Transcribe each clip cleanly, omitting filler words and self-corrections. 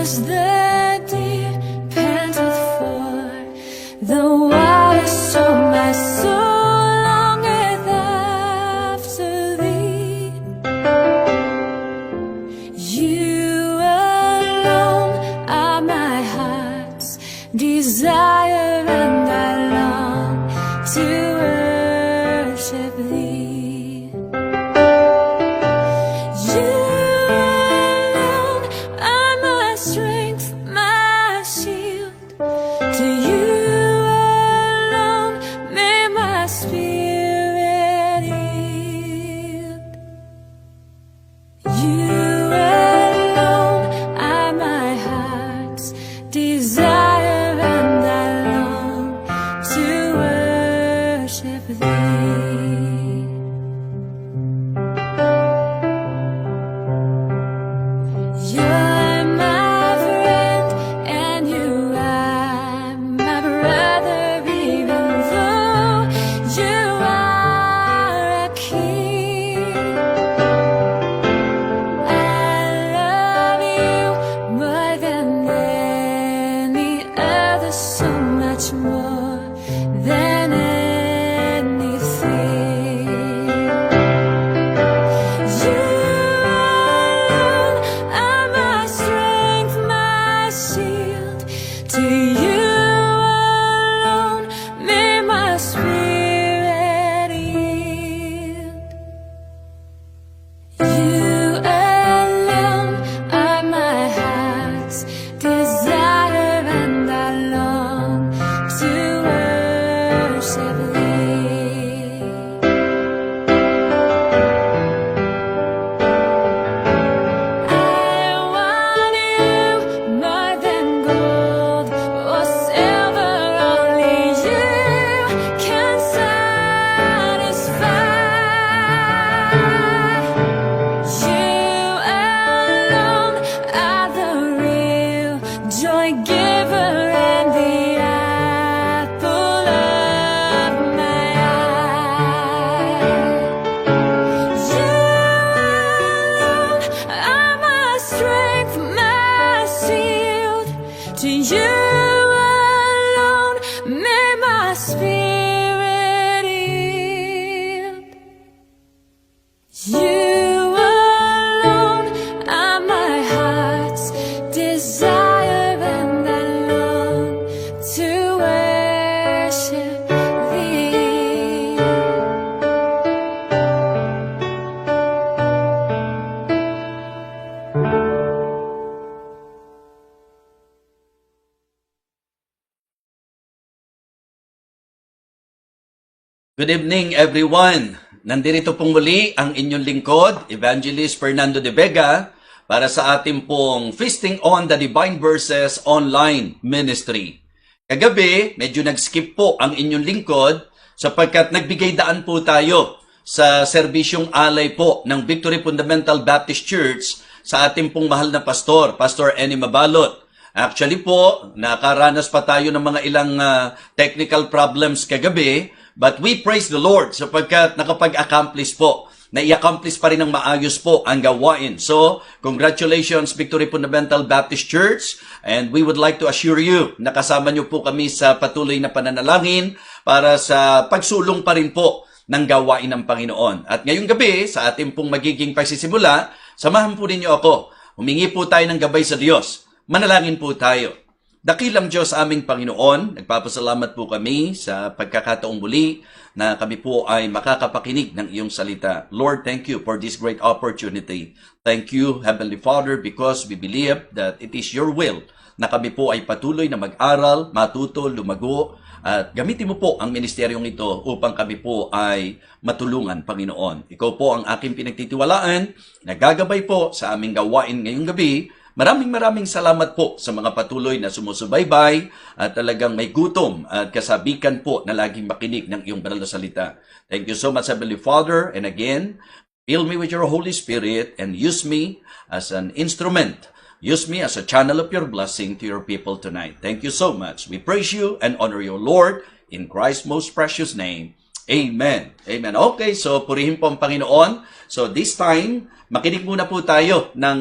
as the deer panteth for the water, so my soul longeth after thee. You alone are my heart's desire, and I long to worship thee. You alone are my strength, my shield. To you alone may my spirit yield. You alone are my heart's desire, and I long to worship thee. You're my friend, and you are my brother, even though you are a king. I love you more than any other, so much more than anything. You alone are my strength, my shield. To you alone may my spirit yield. You alone are my heart's desire, and I long to worship thee. I want you more than gold or silver, only you can satisfy. You alone are the real joy giver, and the apple of my eye. You alone are my strength, my shield. To you alone may my spirit yield. You alone are my heart's desire, and I long to worship thee. Good evening, everyone. Nandito pong muli ang inyong lingkod, Evangelist Fernando de Vega, para sa ating pong Feasting on the Divine Verses online ministry. Kagabi, medyo nag-skip po ang inyong lingkod sapagkat nagbigay daan po tayo sa serbisyong alay po ng Victory Fundamental Baptist Church sa ating pong mahal na pastor, Pastor Eni Mabalot. Actually po, nakaranas pa tayo ng mga ilang technical problems kagabi, but we praise the Lord sapagkat nakapag-accomplish po. Na-i-accomplish pa rin ng maayos po ang gawain. So, congratulations Victory Fundamental Baptist Church, and we would like to assure you na kasama niyo po kami sa patuloy na pananalangin para sa pagsulong pa rin po ng gawain ng Panginoon. At ngayong gabi, sa ating pong magiging pagsisimula, samahan po ninyo ako. Humingi po tayo ng gabay sa Diyos. Manalangin po tayo. Dakilang Diyos aming Panginoon, nagpapasalamat po kami sa pagkakataong muli na kami po ay makakapakinig ng iyong salita. Lord, thank you for this great opportunity. Thank you, Heavenly Father, because we believe that it is your will na kami po ay patuloy na mag-aral, matuto, lumago, at gamitin mo po ang ministeryong ito upang kami po ay matulungan, Panginoon. Ikaw po ang aking pinagtitiwalaan, nagagabay po sa aming gawain ngayong gabi. Maraming salamat po sa mga patuloy na sumusubaybay at talagang may gutom at kasabikan po na laging makinig ng iyong banal na salita. Thank you so much, Heavenly Father. And again, fill me with your Holy Spirit and use me as an instrument. Use me as a channel of your blessing to your people tonight. Thank you so much. We praise you and honor you, Lord, in Christ's most precious name. Amen. Amen. Okay, so purihin po ang Panginoon. So this time, makinig muna po tayo ng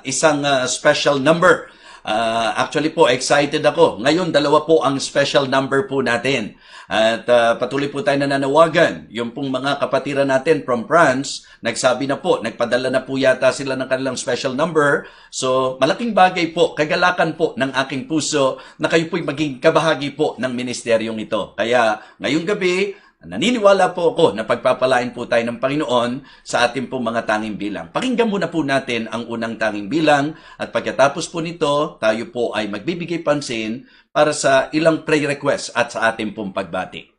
isang special number. Actually po, excited ako. Ngayon, dalawa po ang special number po natin. At patuloy po tayo nananawagan. Yung pong mga kapatiran natin from France, nagsabi na po, nagpadala na po yata sila ng kanilang special number. So, malaking bagay po, kagalakan po ng aking puso na kayo po'y maging kabahagi po ng ministeryong ito. Kaya, ngayong gabi, naniniwala po ako na pagpapalain po tayo ng Panginoon sa ating pong mga tanging bilang. Pakinggan muna po natin ang unang tanging bilang at pagkatapos po nito, tayo po ay magbibigay pansin para sa ilang prayer request at sa ating pong pagbati.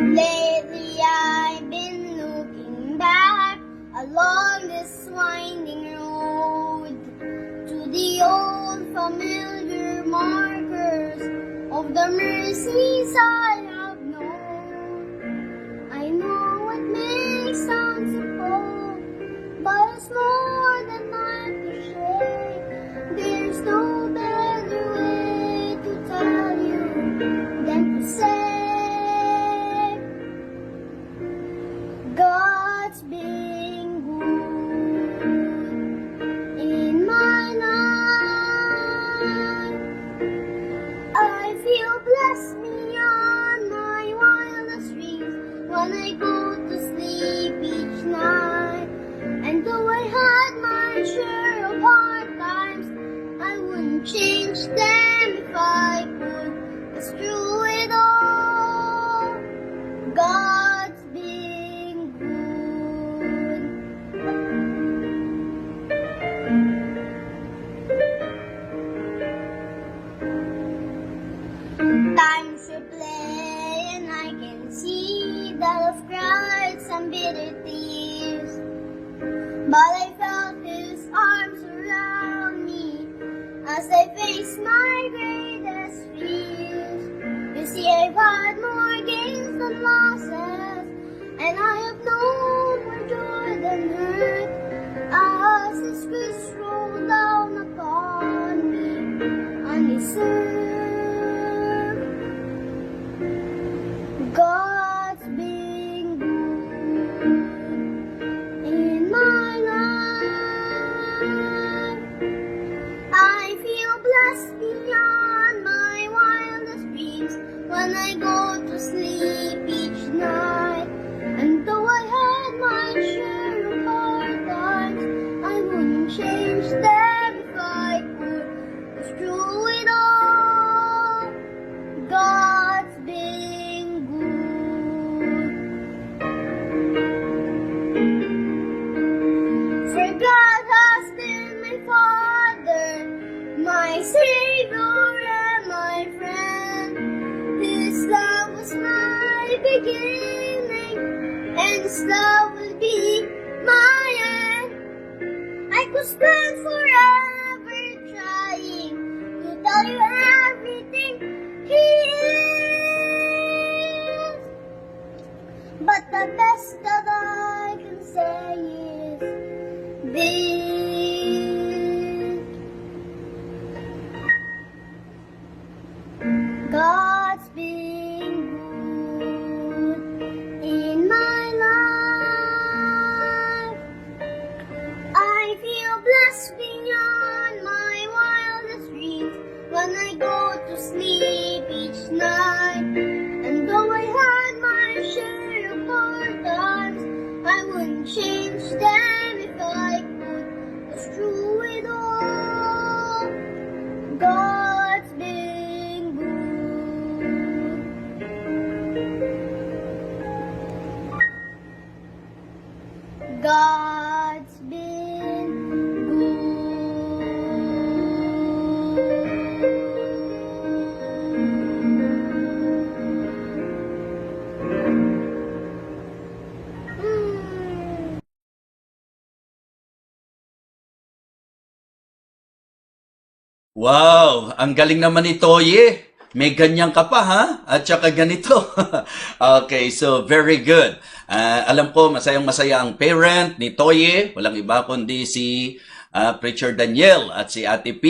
Lately I've been looking back along this winding road to the old familiar markers of the mercies I have known. I know it may sound simple, but it's more than I can share. There's no better way to tell you than to say God's being good in my life. I feel blessed beyond my wildest dreams when I go to sleep each night. And though I had my share of hard times, I wouldn't change them if I could. 'Cause through it all, God's being good. Times to play and I can see that I've cried some bitter tears, but I felt His arms around me as I faced my greatest fears. You see, I've had more gains than losses, and I have known more joy than hurt as His grace rolled down upon me undeserved. God's being good in my life. I feel blessed beyond my wildest dreams when I go to sleep each night. And though I had my share of hard times, I wouldn't change them if I could. 'Cause through it all, God's being good. For God has been my Father, my Savior and my friend. His love was my beginning, and His love will be my end. I could spend forever trying to tell you everything He is, but the best that I can say is this: God's being good in my life. I feel blessed beyond my wildest dreams when I go to sleep each night. And though I had my share of hard times, I wouldn't change them if I could. 'Cause through it all, God's been good. God's been good. Wow! Ang galing naman ni Toye! may ganyan ka pa ha? At saka ganito. Okay, so very good. Alam ko, masayang-masaya ang parent ni Toye. Walang iba kundi si Preacher Daniel at si Ate P.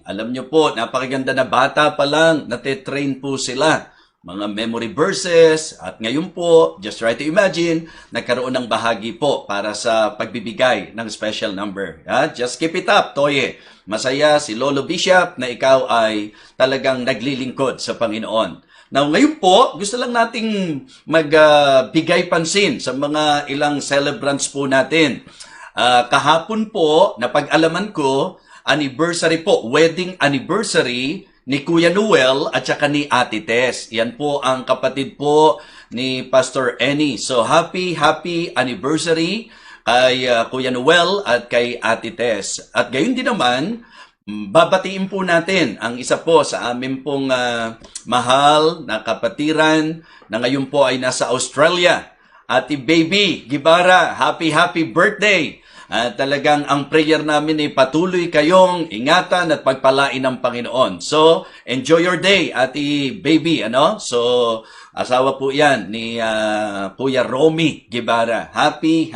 Alam nyo po, napakaganda na bata pa lang, nate-train po sila. Mga memory verses, at ngayon po, just try to imagine, nagkaroon ng bahagi po para sa pagbibigay ng special number. Just keep it up, Toye. Masaya si Lolo Bishop na ikaw ay talagang naglilingkod sa Panginoon. Now, ngayon po, gusto lang nating magbigay pansin sa mga ilang celebrants po natin. Kahapon po, napag-alaman ko, anniversary po, wedding anniversary ni Kuya Noel at saka ni Ate Tess. Yan po ang kapatid po ni Pastor Eni. So, happy anniversary kay Kuya Noel at kay Ate Tess. At gayon din naman, babatiin po natin ang isa po sa amin pong mahal na kapatiran na ngayon po ay nasa Australia. Ate Baby Gibara, happy birthday! Talagang ang prayer namin ay patuloy kayong ingatan at pagpalain ng Panginoon. So, enjoy your day, Ate Baby, ano? So, asawa po yan ni Kuya Romy Gibara. Happy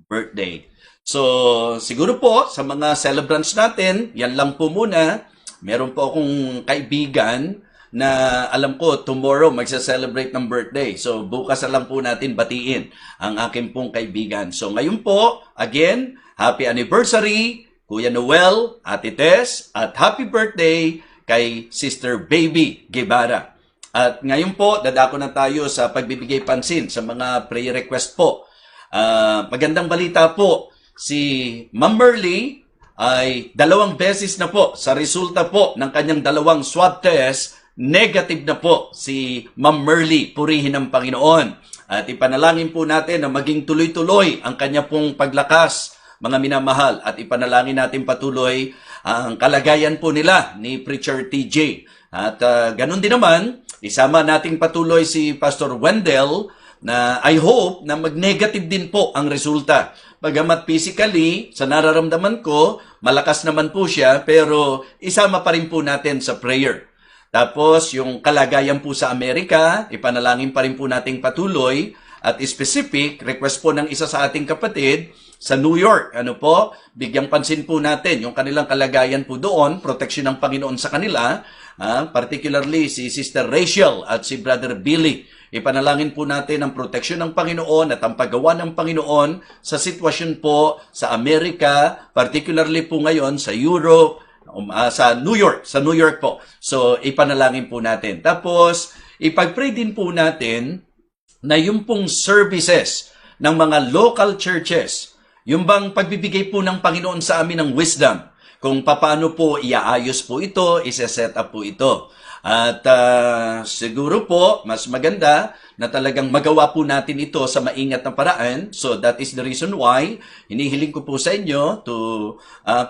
birthday. So, siguro po, sa mga celebrants natin, yan lang po muna. Meron po akong kaibigan na alam ko tomorrow magsa-celebrate ng birthday. So, bukas na lang po natin batiin ang aking pong kaibigan. So, ngayon po, again, happy anniversary, Kuya Noel, Ate Tess, at happy birthday kay Sister Baby Guevara. At ngayon po, dadako na tayo sa pagbibigay pansin sa mga prayer request po. Magandang balita po, si Ma'am Merly ay 2 beses na po sa resulta po ng kanyang 2 swab test, negative na po si Ma'am Merly, purihin ng Panginoon. At ipanalangin po natin na maging tuloy-tuloy ang kanya pong paglakas, mga minamahal. At ipanalangin natin patuloy ang kalagayan po nila ni Preacher TJ. At ganun din naman, isama nating patuloy si Pastor Wendell na I hope na mag-negative din po ang resulta. Bagamat physically, sa nararamdaman ko, malakas naman po siya, pero isama pa rin po natin sa prayer. Tapos, yung kalagayan po sa Amerika, ipanalangin pa rin po nating patuloy. At specific, request po ng isa sa ating kapatid sa New York. Ano po? Bigyang pansin po natin yung kanilang kalagayan po doon, proteksyon ng Panginoon sa kanila, particularly si Sister Rachel at si Brother Billy. Ipanalangin po natin ang proteksyon ng Panginoon at ang paggawa ng Panginoon sa sitwasyon po sa Amerika, particularly po ngayon sa Europe, sa New York po. So, ipanalangin po natin. Tapos, ipag-pray din po natin na yung pong services ng mga local churches, yung bang pagbibigay po ng Panginoon sa amin ng wisdom, kung paano po iaayos po ito, isa-set up po ito. At siguro po, mas maganda na talagang magawa po natin ito sa maingat na paraan. So that is the reason why hinihiling ko po sa inyo to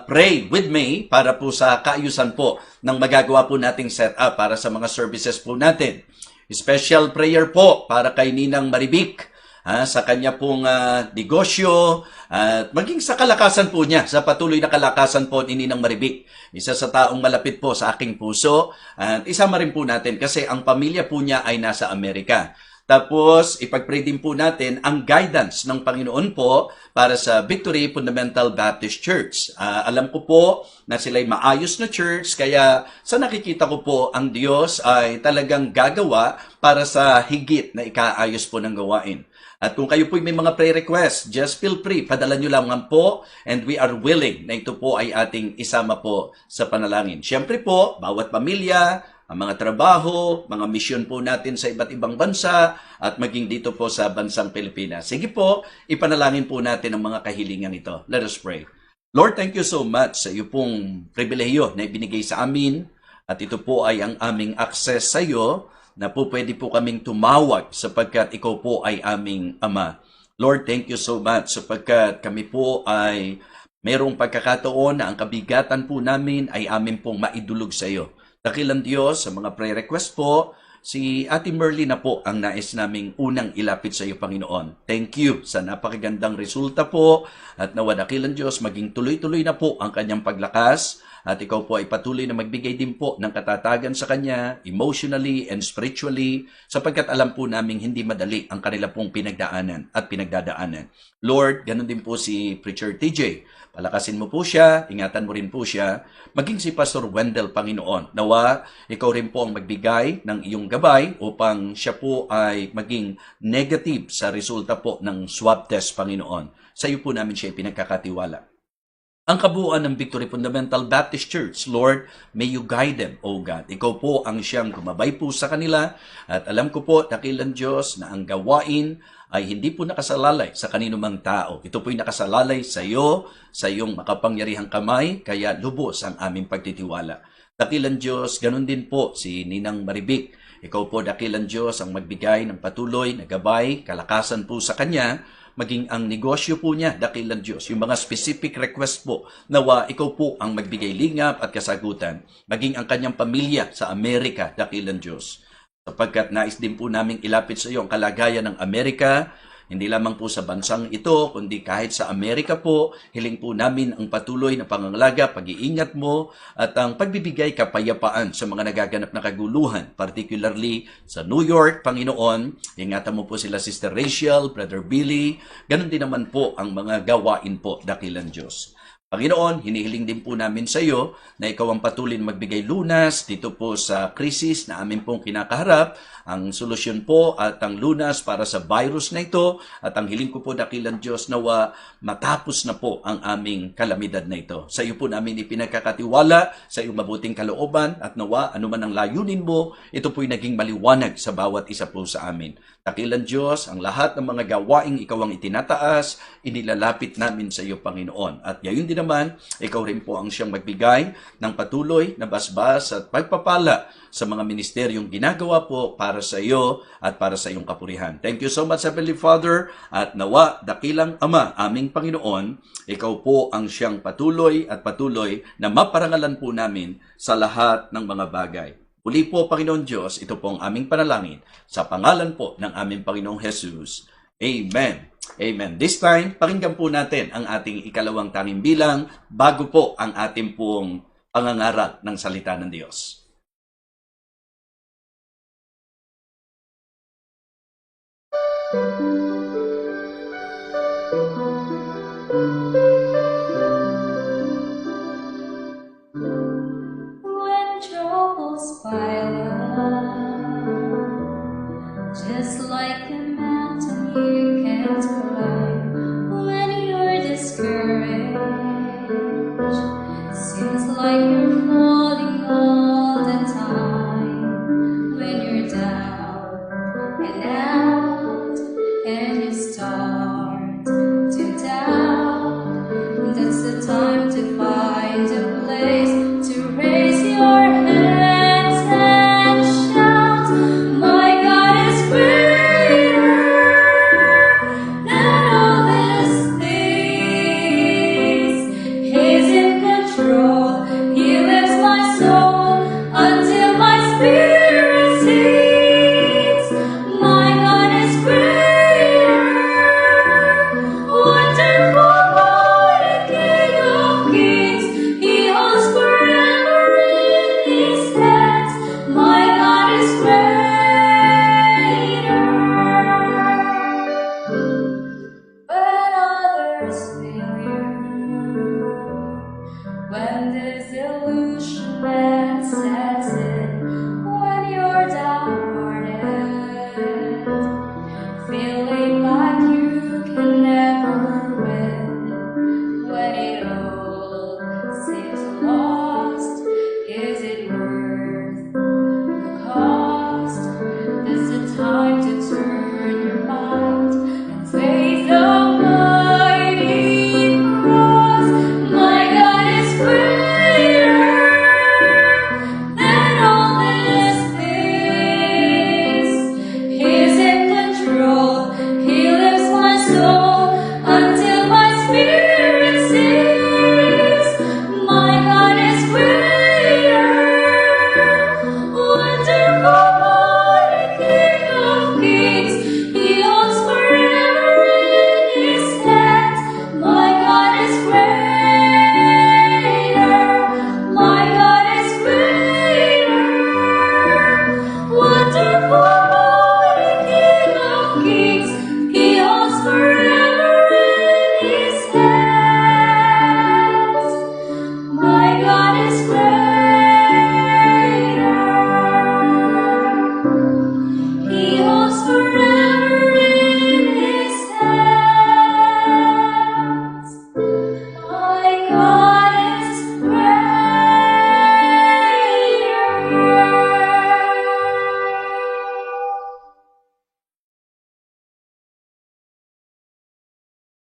pray with me para po sa kaayusan po ng magagawa po nating set up para sa mga services po natin. Special prayer po para kay Ninang Maribik, sa kanya pong negosyo at maging sa kalakasan po niya, sa patuloy na kalakasan po ni Ninang Maribik. Isa sa taong malapit po sa aking puso at isama rin po natin kasi ang pamilya po niya ay nasa Amerika. Tapos, ipag-pray din po natin ang guidance ng Panginoon po para sa Victory Fundamental Baptist Church. Alam ko po na sila'y maayos na church, kaya sa nakikita ko po, ang Diyos ay talagang gagawa para sa higit na ikaayos po ng gawain. At kung kayo po may mga prayer requests, just feel free, padala nyo lamang po, and we are willing na ito po ay ating isama po sa panalangin. Siyempre po, bawat pamilya, ang mga trabaho, mga misyon po natin sa iba't ibang bansa, at maging dito po sa bansang Pilipinas. Sige po, ipanalangin po natin ang mga kahilingan ito. Let us pray. Lord, thank you so much sa iyo pong pribilehiyo na ibinigay sa amin, at ito po ay ang aming access sa iyo, na po pwede po kaming tumawag sapagkat ikaw po ay aming Ama. Lord, thank you so much sapagkat kami po ay mayroong pagkakataon na ang kabigatan po namin ay amin pong maidulog sa iyo. Dakilang Diyos, sa mga prayer request po, Si Ate Merly na po ang nais naming unang ilapit sa iyo, Panginoon. Thank you sa napakagandang resulta po at nawa dakilang Diyos maging tuloy-tuloy na po ang kanyang paglakas at ikaw po ay patuloy na magbigay din po ng katatagan sa kanya emotionally and spiritually sapagkat alam po naming hindi madali ang kanila pong pinagdaanan at pinagdadaanan. Lord, ganun din po si Preacher TJ. Palakasin mo po siya, ingatan mo rin po siya. Maging si Pastor Wendell, Panginoon. Nawa, ikaw rin po ang magbigay ng iyong gabay upang siya po ay maging negative sa resulta po ng swab test, Panginoon. Sa iyo po namin siya pinagkakatiwala. Ang kabuuan ng Victory Fundamental Baptist Church, Lord, may you guide them, O God. Ikaw po ang siyang gumabay po sa kanila at alam ko po, dakilang Diyos, na ang gawain ay hindi po nakasalalay sa kanino mang tao. Ito po'y nakasalalay sa iyo, sa iyong makapangyarihang kamay, kaya lubos ang aming pagtitiwala. Dakilang Diyos, ganun din po si Ninang Maribik. Ikaw po, dakilang Diyos, ang magbigay ng patuloy na gabay, kalakasan po sa kanya, maging ang negosyo po niya, dakilang Diyos. Yung mga specific request po, nawa ikaw po ang magbigay lingap at kasagutan. Maging ang kanyang pamilya sa Amerika, dakilang Diyos. Sapagkat nais din po naming ilapit sa iyo ang kalagayan ng Amerika, hindi lamang po sa bansang ito, kundi kahit sa Amerika po, hiling po namin ang patuloy na pangangalaga, pag-iingat mo, at ang pagbibigay kapayapaan sa mga nagaganap na kaguluhan, particularly sa New York, Panginoon. Ingatan mo po sila Sister Rachel, Brother Billy, ganun din naman po ang mga gawain po, dakilang Diyos. Panginoon, hinihiling din po namin sa iyo na ikaw ang patuloy na magbigay lunas dito po sa krisis na amin pong kinakaharap, ang solusyon po at ang lunas para sa virus na ito at ang hiling ko po dakilang Diyos nawa matapos na po ang aming kalamidad na ito. Sa iyo po namin ipinagkakatiwala, sa iyong mabuting kalooban at nawa anuman ang layunin mo, ito po'y naging maliwanag sa bawat isa po sa amin. Dakilang Diyos, ang lahat ng mga gawaing ikaw ang itinataas, inilalapit namin sa iyo, Panginoon. At gayon din naman, ikaw rin po ang siyang magbigay ng patuloy na basbas at pagpapala sa mga ministeryong ginagawa po para sa iyo at para sa iyong kapurihan. Thank you so much, Heavenly Father, at nawa, dakilang Ama, aming Panginoon, ikaw po ang siyang patuloy na maparangalan po namin sa lahat ng mga bagay. Uli po, Panginoon Diyos, ito po ang aming panalangin sa pangalan po ng aming Panginoong Jesus. Amen. Amen. This time, pakinggan po natin ang ating ikalawang tanging bilang bago po ang ating pong pangangaral ng salita ng Diyos. When troubles pile up, just like a mountain you can't climb. When you're discouraged, seems like you're falling all the time. When you're down and out, and you start to doubt, that's the time to find a place to raise your hands and shout, my God is greater than all these things. He's in control. He lifts my soul until my spirit sings. My God is greater, wonderful, mighty King of kings. He holds forever in His hands. My God is greater. When others fail you, when disillusionment sets in, when you're downhearted, feeling like you can never win, when it all seems lost, is it worth the cost? This is the time to turn your mind and face the mighty cross. My God is greater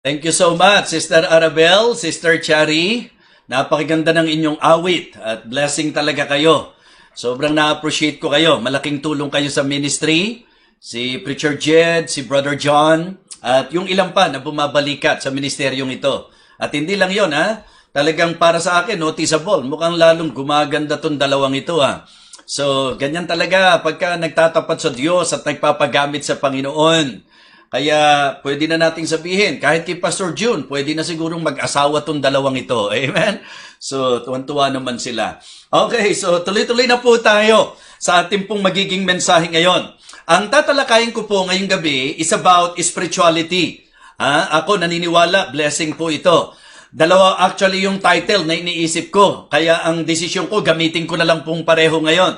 Thank you so much, Sister Arabel, Sister Chari. Napakaganda ng inyong awit at blessing talaga kayo. Sobrang na-appreciate ko kayo. Malaking tulong kayo sa ministry. Si Preacher Jed, si Brother John, at yung ilang pa na bumabalikat sa ministeryong ito. At hindi lang yon ha. Talagang para sa akin, noticeable. Mukhang lalong gumaganda tong dalawang ito ha. So, ganyan talaga pagka nagtatapat sa Diyos at nagpapagamit sa Panginoon. Kaya, pwede na nating sabihin, kahit kay Pastor June, pwede na sigurong mag-asawa tong dalawang ito. Amen? So, tuwan-tuwa naman sila. Okay, so tuloy-tuloy na po tayo sa ating pong magiging mensahe ngayon. Ang tatalakayin ko po ngayong gabi is about spirituality. Ako naniniwala, blessing po ito. Dalawa actually yung title na iniisip ko. Kaya ang desisyon ko, gamitin ko na lang pong pareho ngayon.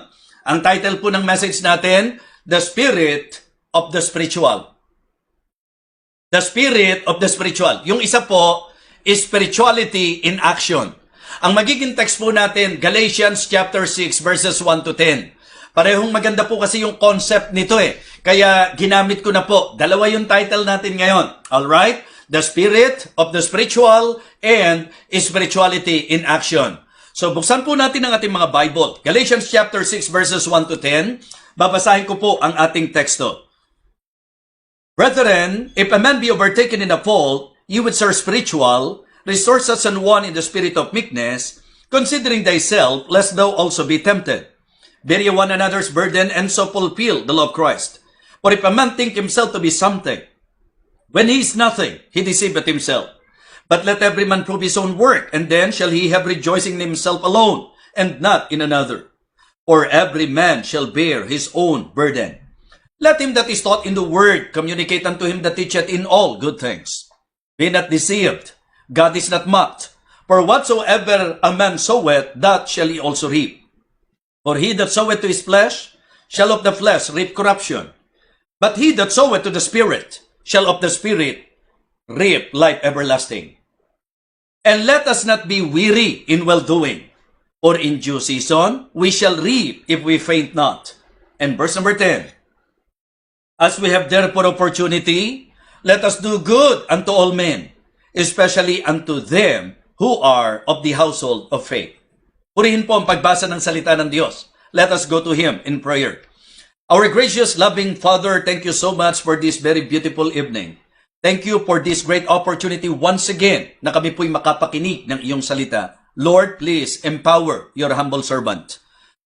Ang title po ng message natin, The Spirit of the Spiritual. The Spirit of the Spiritual. Yung isa po is Spirituality in Action. Ang magiging text po natin, Galatians chapter 6 verses 1 to 10. Parehong maganda po kasi yung concept nito eh. Kaya ginamit ko na po. Dalawa yung title natin ngayon. Alright? The Spirit of the Spiritual and Spirituality in Action. So buksan po natin ang ating mga Bible. Galatians chapter 6 verses 1 to 10. Babasahin ko po ang ating teksto. Brethren, if a man be overtaken in a fault, you which are spiritual, restore such an one in the spirit of meekness, considering thyself, lest thou also be tempted. Bear ye one another's burden, and so fulfill the law of Christ. For if a man think himself to be something, when he is nothing, he deceiveth himself. But let every man prove his own work, and then shall he have rejoicing in himself alone, and not in another. For every man shall bear his own burden. Let him that is taught in the word communicate unto him that teacheth in all good things. Be not deceived. God is not mocked. For whatsoever a man soweth, that shall he also reap. For he that soweth to his flesh shall of the flesh reap corruption. But he that soweth to the Spirit shall of the Spirit reap life everlasting. And let us not be weary in well-doing, for in due season we shall reap if we faint not. And verse number 10. As we have therefore opportunity, let us do good unto all men, especially unto them who are of the household of faith. Purihin po ang pagbasa ng salita ng Diyos. Let us go to Him in prayer. Our gracious, loving Father, thank you so much for this very beautiful evening. Thank you for this great opportunity once again na kami po'y makapakinig ng iyong salita. Lord, please empower your humble servant.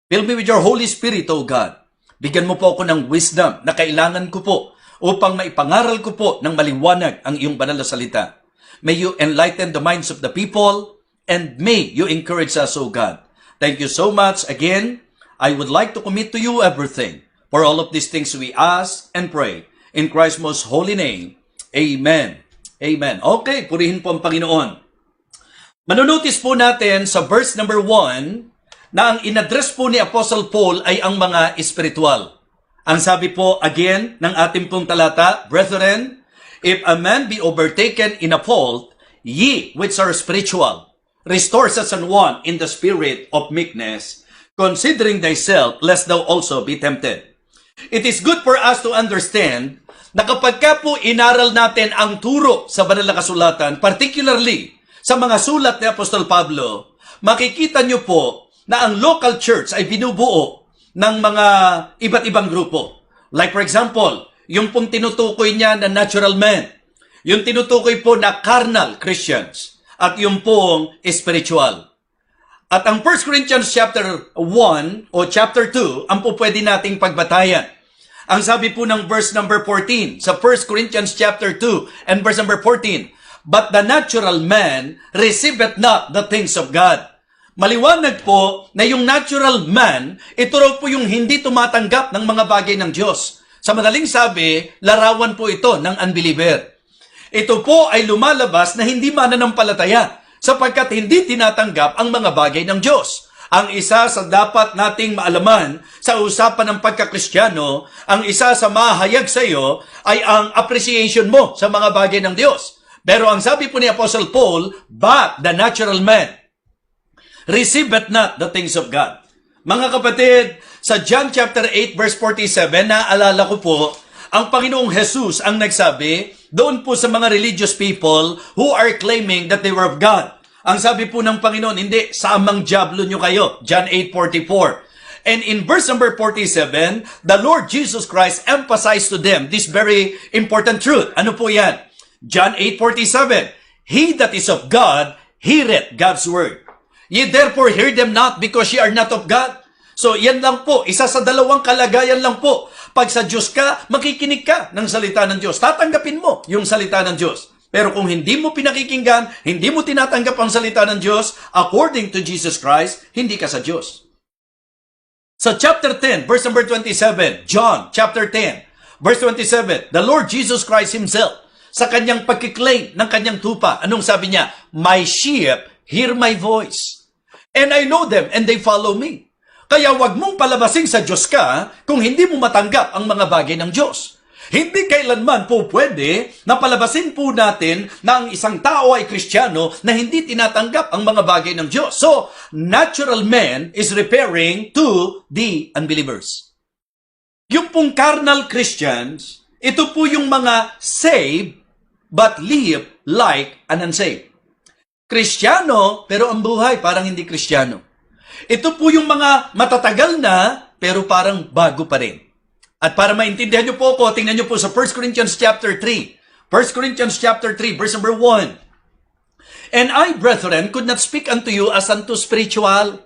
Fill me with your Holy Spirit, O God. Bigyan mo po ako ng wisdom na kailangan ko po upang maipangaral ko po ng maliwanag ang iyong banal na salita. May you enlighten the minds of the people and may you encourage us, O God. Thank you so much. Again, I would like to commit to you everything. For all of these things we ask and pray. In Christ's most holy name, Amen. Amen. Okay, purihin po ang Panginoon. Manunotice po natin sa verse number 1 na ang inaddress po ni Apostle Paul ay ang mga espiritual. Ang sabi po again ng ating pong talata, Brethren, if a man be overtaken in a fault, ye which are spiritual, restore such an one in the spirit of meekness, considering thyself, lest thou also be tempted. It is good for us to understand na kapag ka po inaral natin ang turo sa banal na kasulatan, particularly sa mga sulat ni Apostol Pablo, makikita nyo po na ang local church ay binubuo ng mga iba't ibang grupo. Like for example, yung pong tinutukoy niya na natural man, yung tinutukoy po na carnal Christians, at yung pong spiritual. At ang 1 Corinthians chapter 1 o chapter 2, ang po pwede nating pagbatayan. Ang sabi po ng verse number 14, sa 1 Corinthians chapter 2 and verse number 14, But the natural man receiveth not the things of God. Maliwanag po na yung natural man, ito raw po yung hindi tumatanggap ng mga bagay ng Diyos. Sa madaling sabi, larawan po ito ng unbeliever. Ito po ay lumalabas na hindi mananampalataya sapagkat hindi tinatanggap ang mga bagay ng Diyos. Ang isa sa dapat nating maalaman sa usapan ng pagkakristyano, ang isa sa mahayag sa iyo ay ang appreciation mo sa mga bagay ng Diyos. Pero ang sabi po ni Apostle Paul, but the natural man receiveth not the things of God. Mga kapatid, sa John chapter 8 verse 47, naalala ko po, ang Panginoong Jesus ang nagsabi, doon po sa mga religious people who are claiming that they were of God. Ang sabi po ng Panginoon, hindi, samang diablo nyo kayo. John 8:44. And in verse number 47, the Lord Jesus Christ emphasized to them this very important truth. Ano po yan? John 8:47, He that is of God, heareth God's word. Ye therefore hear them not, because ye are not of God. So yan lang po, isa sa dalawang kalagayan lang po. Pag sa Diyos ka, makikinig ka ng salita ng Diyos. Tatanggapin mo yung salita ng Diyos. Pero kung hindi mo pinakikinggan, hindi mo tinatanggap ang salita ng Diyos, according to Jesus Christ, hindi ka sa Diyos. Sa chapter 10, verse number 27, John chapter 10, verse 27, the Lord Jesus Christ Himself, sa kanyang pagkiklaim ng kanyang tupa, anong sabi niya? My sheep hear my voice, and I know them, and they follow me. Kaya wag mong palabasin sa Diyos ka kung hindi mo matanggap ang mga bagay ng Diyos. Hindi kailanman po pwede na palabasin po natin na ang isang tao ay Kristiyano na hindi tinatanggap ang mga bagay ng Diyos. So, natural man is referring to the unbelievers. Yung pong carnal Christians, ito po yung mga saved but live like an unsaved. Kristiyano pero ang buhay parang hindi Kristiyano. Ito po yung mga matatagal na pero parang bago pa rin. At para maintindihan nyo po ako, tingnan nyo po sa 1 Corinthians chapter 3. 1 Corinthians chapter 3, verse number 1. And I, brethren, could not speak unto you as unto spiritual,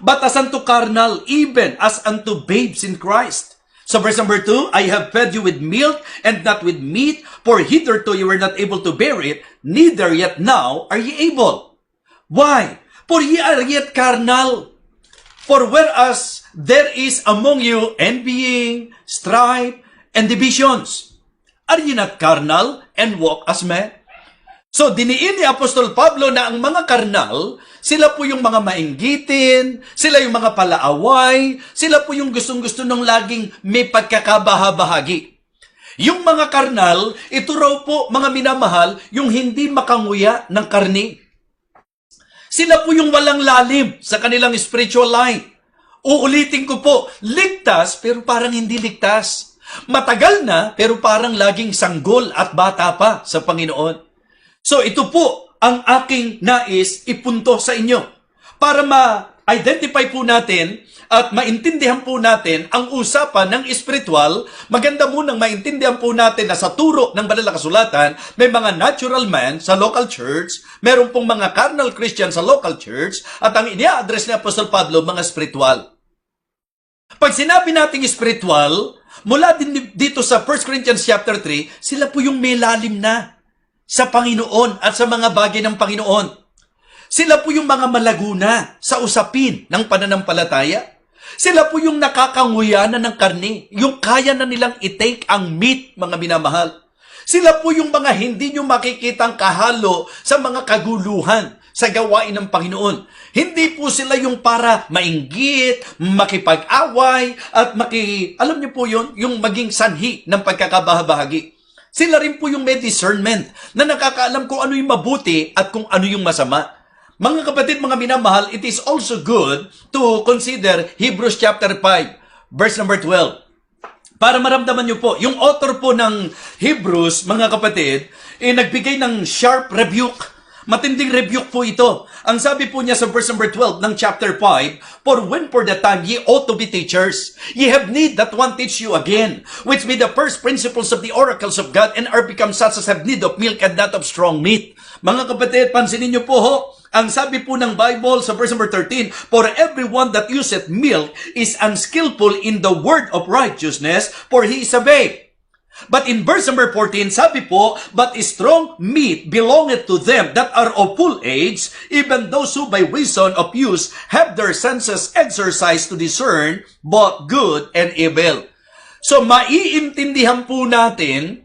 but as unto carnal, even as unto babes in Christ. So verse number 2, I have fed you with milk and not with meat, for hitherto you were not able to bear it, neither yet now are ye able. Why? For ye are yet carnal. For whereas there is among you envying, strife, and divisions, are ye not carnal and walk as men? So, diniin ni Apostol Pablo na ang mga karnal, sila po yung mga mainggitin, sila yung mga palaaway, sila po yung gustong-gusto nung laging may pagkakabahabahagi. Yung mga karnal, ito raw po, mga minamahal, yung hindi makanguya ng karni. Sila po yung walang lalim sa kanilang spiritual life. Uulitin ko po, ligtas pero parang hindi ligtas. Matagal na pero parang laging sanggol at bata pa sa Panginoon. So ito po ang aking nais ipunto sa inyo para ma-identify po natin at maintindihan po natin ang usapan ng espiritual. Maganda munang maintindihan po natin na sa turo ng Banal na Kasulatan, may mga natural man sa local church, meron pong mga carnal Christian sa local church, at ang inia-address ni Apostol Pablo, mga spiritual. Pag sinabi nating spiritual, mula din dito sa 1 Corinthians chapter 3, sila po yung may lalim na sa Panginoon at sa mga bagay ng Panginoon. Sila po yung mga malaguna sa usapin ng pananampalataya. Sila po yung nakakanguyanan ng karni, yung kaya na nilang i-take ang meat, mga minamahal. Sila po yung mga hindi nyo makikitang kahalo sa mga kaguluhan sa gawain ng Panginoon. Hindi po sila yung para mainggit, makipag-away, at alam nyo po yun, yung maging sanhi ng pagkakabahabahagi. Sila rin po yung may discernment na nakakaalam kung ano yung mabuti at kung ano yung masama. Mga kapatid, mga minamahal, it is also good to consider Hebrews chapter 5, verse number 12. Para maramdaman nyo po, yung author po ng Hebrews, mga kapatid, nagbigay ng sharp rebuke. Matinding rebuke po ito. Ang sabi po niya sa verse number 12 ng chapter 5, For when for the time ye ought to be teachers, ye have need that one teach you again, which be the first principles of the oracles of God, and are become such as have need of milk and not of strong meat. Mga kapatid, pansinin niyo po ho, ang sabi po ng Bible sa verse number 13, For everyone that useth milk is unskillful in the word of righteousness, for he is a babe. But in verse number 14, sabi po, But strong meat belongeth to them that are of full age, even those who by reason of use have their senses exercised to discern both good and evil. So maiintindihan po natin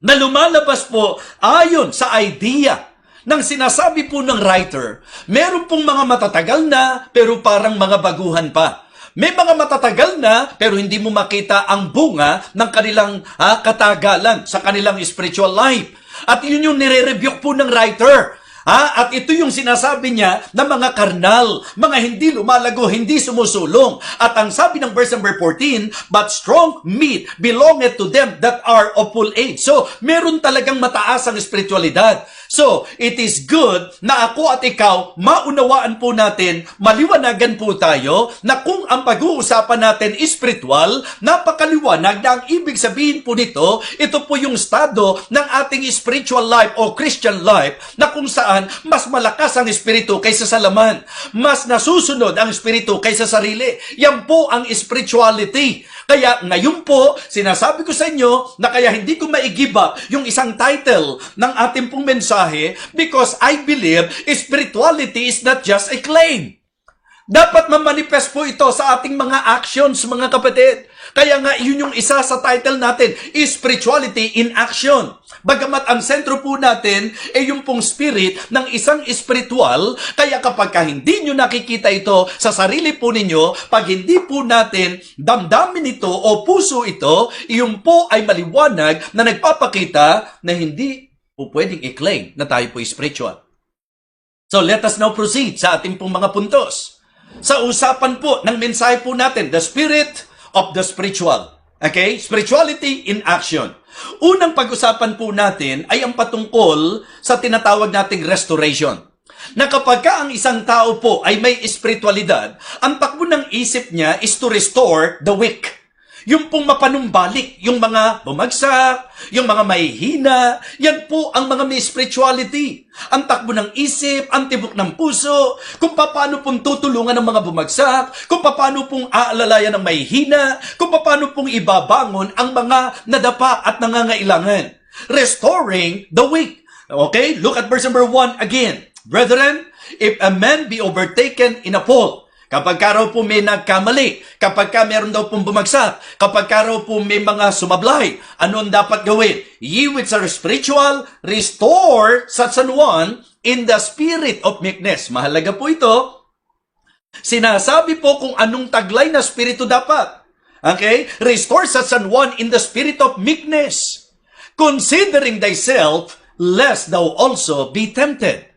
na lumalabas po ayon sa idea ng sinasabi po ng writer, meron pong mga matatagal na pero parang mga baguhan pa. May mga matatagal na pero hindi mo makita ang bunga ng kanilang katagalan sa kanilang spiritual life. At yun yung nire-rebuke po ng writer. At ito yung sinasabi niya na mga karnal, mga hindi lumalago, hindi sumusulong. At ang sabi ng verse number 14, but strong meat belongeth to them that are of full age. So, meron talagang mataas ang espiritualidad. So, it is good na ako at ikaw, maunawaan po natin, maliwanagan po tayo, na kung ang pag-uusapan natin is spiritual, napakaliwanag na ang ibig sabihin po nito, ito po yung estado ng ating spiritual life o Christian life, na kung saan mas malakas ang espiritu kaysa sa laman, mas nasusunod ang espiritu kaysa sarili. Yan po ang spirituality. Kaya ngayon po, sinasabi ko sa inyo na kaya hindi ko ma-give up yung isang title ng ating pong mensahe because I believe spirituality is not just a claim. Dapat mamanifest po ito sa ating mga actions, mga kapatid. Kaya nga, yun yung isa sa title natin, spirituality in action. Bagamat ang sentro po natin ay yung pong spirit ng isang spiritual, kaya kapag hindi nyo nakikita ito sa sarili po ninyo, pag hindi po natin damdamin ito o puso ito, iyon po ay maliwanag na nagpapakita na hindi po pwedeng i-claim na tayo po spiritual. So let us now proceed sa ating pong mga puntos. Sa usapan po ng mensahe po natin, the spirit of the spiritual. Okay? Spirituality in action. Unang pag-usapan po natin ay ang patungkol sa tinatawag nating restoration. Na kapag ka ang isang tao po ay may espiritualidad, ang takbo ng isip niya is to restore the weak. Yung pong mapanumbalik, yung mga bumagsak, yung mga mahihina, yan po ang mga may spirituality. Ang takbo ng isip, ang tibok ng puso, kung paano pong tutulungan ng mga bumagsak, kung paano pong aalalayan ng mahihina, kung paano pong ibabangon ang mga nadapa at nangangailangan. Restoring the weak. Okay? Look at verse number 1 again. Brethren, if a man be overtaken in a fault, kapag ka raw po may nagkamali, kapag ka meron daw pong bumagsak, kapag ka raw po may mga sumablay, ano ang dapat gawin? Ye which are spiritual, restore such an one in the spirit of meekness. Mahalaga po ito. Sinasabi po kung anong taglay na spirito dapat. Okay? Restore such an one in the spirit of meekness, considering thyself, lest thou also be tempted.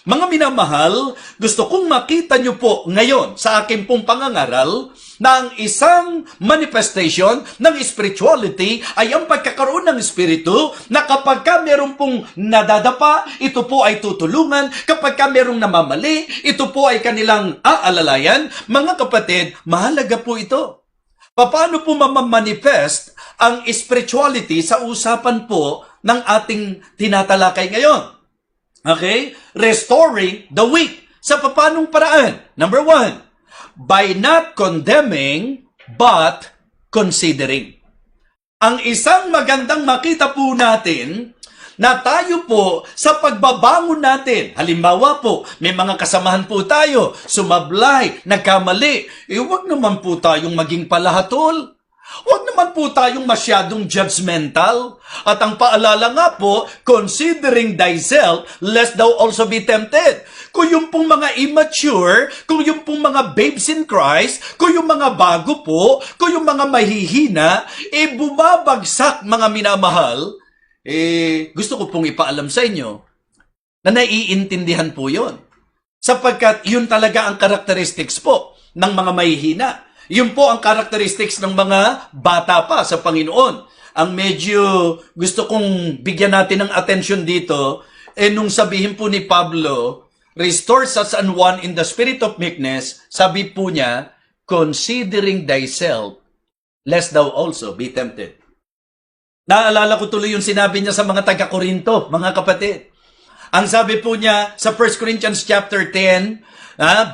Mga minamahal, gusto kong makita nyo po ngayon sa aking pong pangangaral na ang isang manifestation ng spirituality ay ang pagkakaroon ng espiritu na kapag ka meron pong nadadapa, ito po ay tutulungan. Kapag ka merong namamali, ito po ay kanilang aalalayan. Mga kapatid, mahalaga po ito. Paano po mamamanifest ang spirituality sa usapan po ng ating tinatalakay ngayon? Okay? Restoring the weak. Sa papanong paraan? Number 1, by not condemning, but considering. Ang isang magandang makita po natin na tayo po sa pagbabangon natin. Halimbawa po, may mga kasamahan po tayo, sumablay, nagkamali. Huwag naman po tayong maging palahatol. Huwag naman po tayong masyadong judgmental. At ang paalala nga po, considering thyself, lest thou also be tempted. Kung yung pong mga immature, kung yung pong mga babes in Christ, kung yung mga bago po, kung yung mga mahihina, bumabagsak mga minamahal, gusto ko pong ipaalam sa inyo na naiintindihan po yon. Sapagkat yun talaga ang characteristics po ng mga mahihina. Yun po ang characteristics ng mga bata pa sa Panginoon. Ang medyo gusto kong bigyan natin ng attention dito, nung sabihin po ni Pablo, restore such an one in the spirit of meekness, sabi po niya, considering thyself, lest thou also be tempted. Naalala ko tuloy yung sinabi niya sa mga taga-Korinto, mga kapatid. Ang sabi po niya sa 1 Corinthians chapter 10,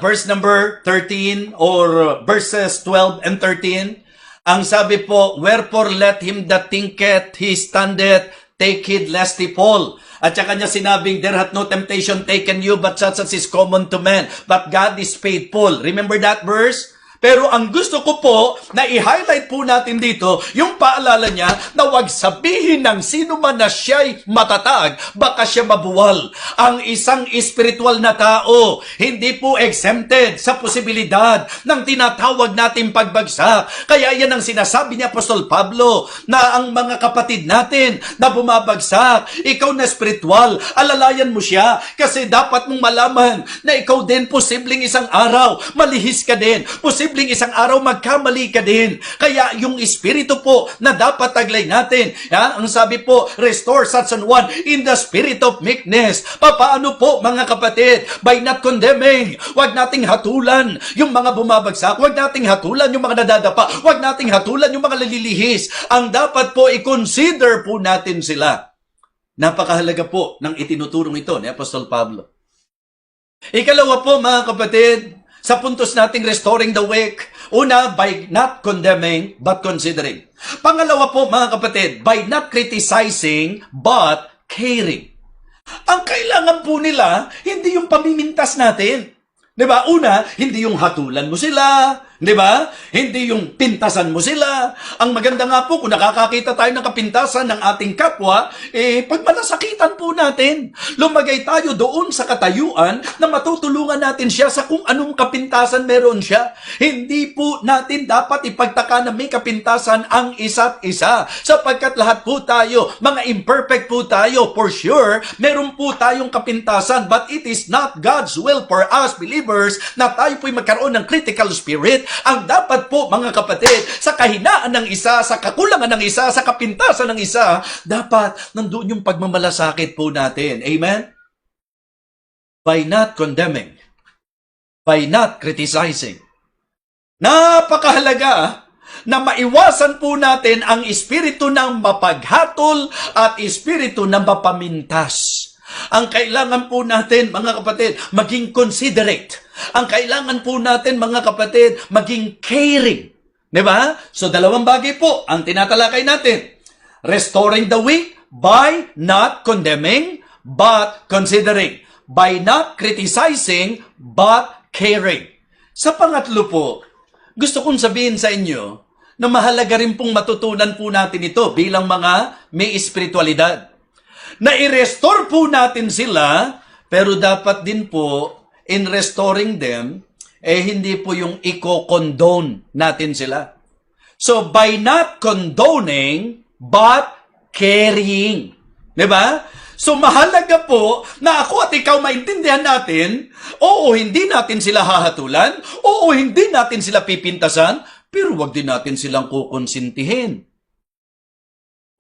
verse number 13 or verses 12 and 13, ang sabi po, wherefore let him that thinketh he standeth, take heed lest he fall. At saka niya sinabing, there hath no temptation taken you, but such as is common to men. But God is faithful. Remember that verse? Pero ang gusto ko po na i-highlight po natin dito, yung paalala niya na wag sabihin ng sino man na siya'y matatag, baka siya mabuwal. Ang isang espiritual na tao, hindi po exempted sa posibilidad ng tinatawag nating pagbagsak. Kaya yan ang sinasabi ni Apostol Pablo, na ang mga kapatid natin na bumabagsak, ikaw na espiritual, alalayan mo siya. Kasi dapat mong malaman na ikaw din posibleng isang araw, malihis ka din. Posibleng isang araw magkamali ka din. Kaya yung espiritu po na dapat taglay natin, ang sabi po, restore such an one in the spirit of meekness. Paano po mga kapatid? By not condemning. Huwag nating hatulan yung mga bumabagsak. Huwag nating hatulan yung mga nadadapa. Huwag nating hatulan yung mga lalilihis. Ang dapat po i-consider po natin sila. Napakahalaga po ng itinuturong ito ni Apostol Pablo. Ikalawa po mga kapatid, sa puntos nating restoring the weak, una, by not condemning, but considering. Pangalawa po mga kapatid, by not criticizing, but caring. Ang kailangan po nila, hindi yung pamimintas natin. Diba? Una, hindi yung hatulan mo sila. Diba? Hindi yung pintasan mo sila. Ang maganda nga po, kung nakakakita tayo ng kapintasan ng ating kapwa, pag malasakitan po natin, lumagay tayo doon sa katayuan na matutulungan natin siya sa kung anong kapintasan meron siya. Hindi po natin dapat ipagtaka na may kapintasan ang isa't isa. Sapagkat lahat po tayo, mga imperfect po tayo, for sure, meron po tayong kapintasan, but it is not God's will for us believers na tayo po'y magkaroon ng critical spirit. Ang dapat po mga kapatid, sa kahinaan ng isa, sa kakulangan ng isa, sa kapintasan ng isa, dapat nandoon yung pagmamalasakit po natin. Amen? By not condemning, by not criticizing. Napakahalaga na maiwasan po natin ang espiritu ng mapaghatol at espiritu ng mapamintas. Ang kailangan po natin, mga kapatid, maging considerate. Ang kailangan po natin, mga kapatid, maging caring. Diba? So, dalawang bagay po ang tinatalakay natin. Restoring the weak by not condemning, but considering. By not criticizing, but caring. Sa pangatlo po, gusto kong sabihin sa inyo na mahalaga rin pong matutunan po natin ito bilang mga may espiritualidad. Na i-restore po natin sila, pero dapat din po, in restoring them, hindi po yung i-condone natin sila. So, by not condoning, but carrying. Diba? So, mahalaga po na ako at ikaw maintindihan natin, oo, hindi natin sila hahatulan, oo, hindi natin sila pipintasan, pero wag din natin silang kukonsintihin.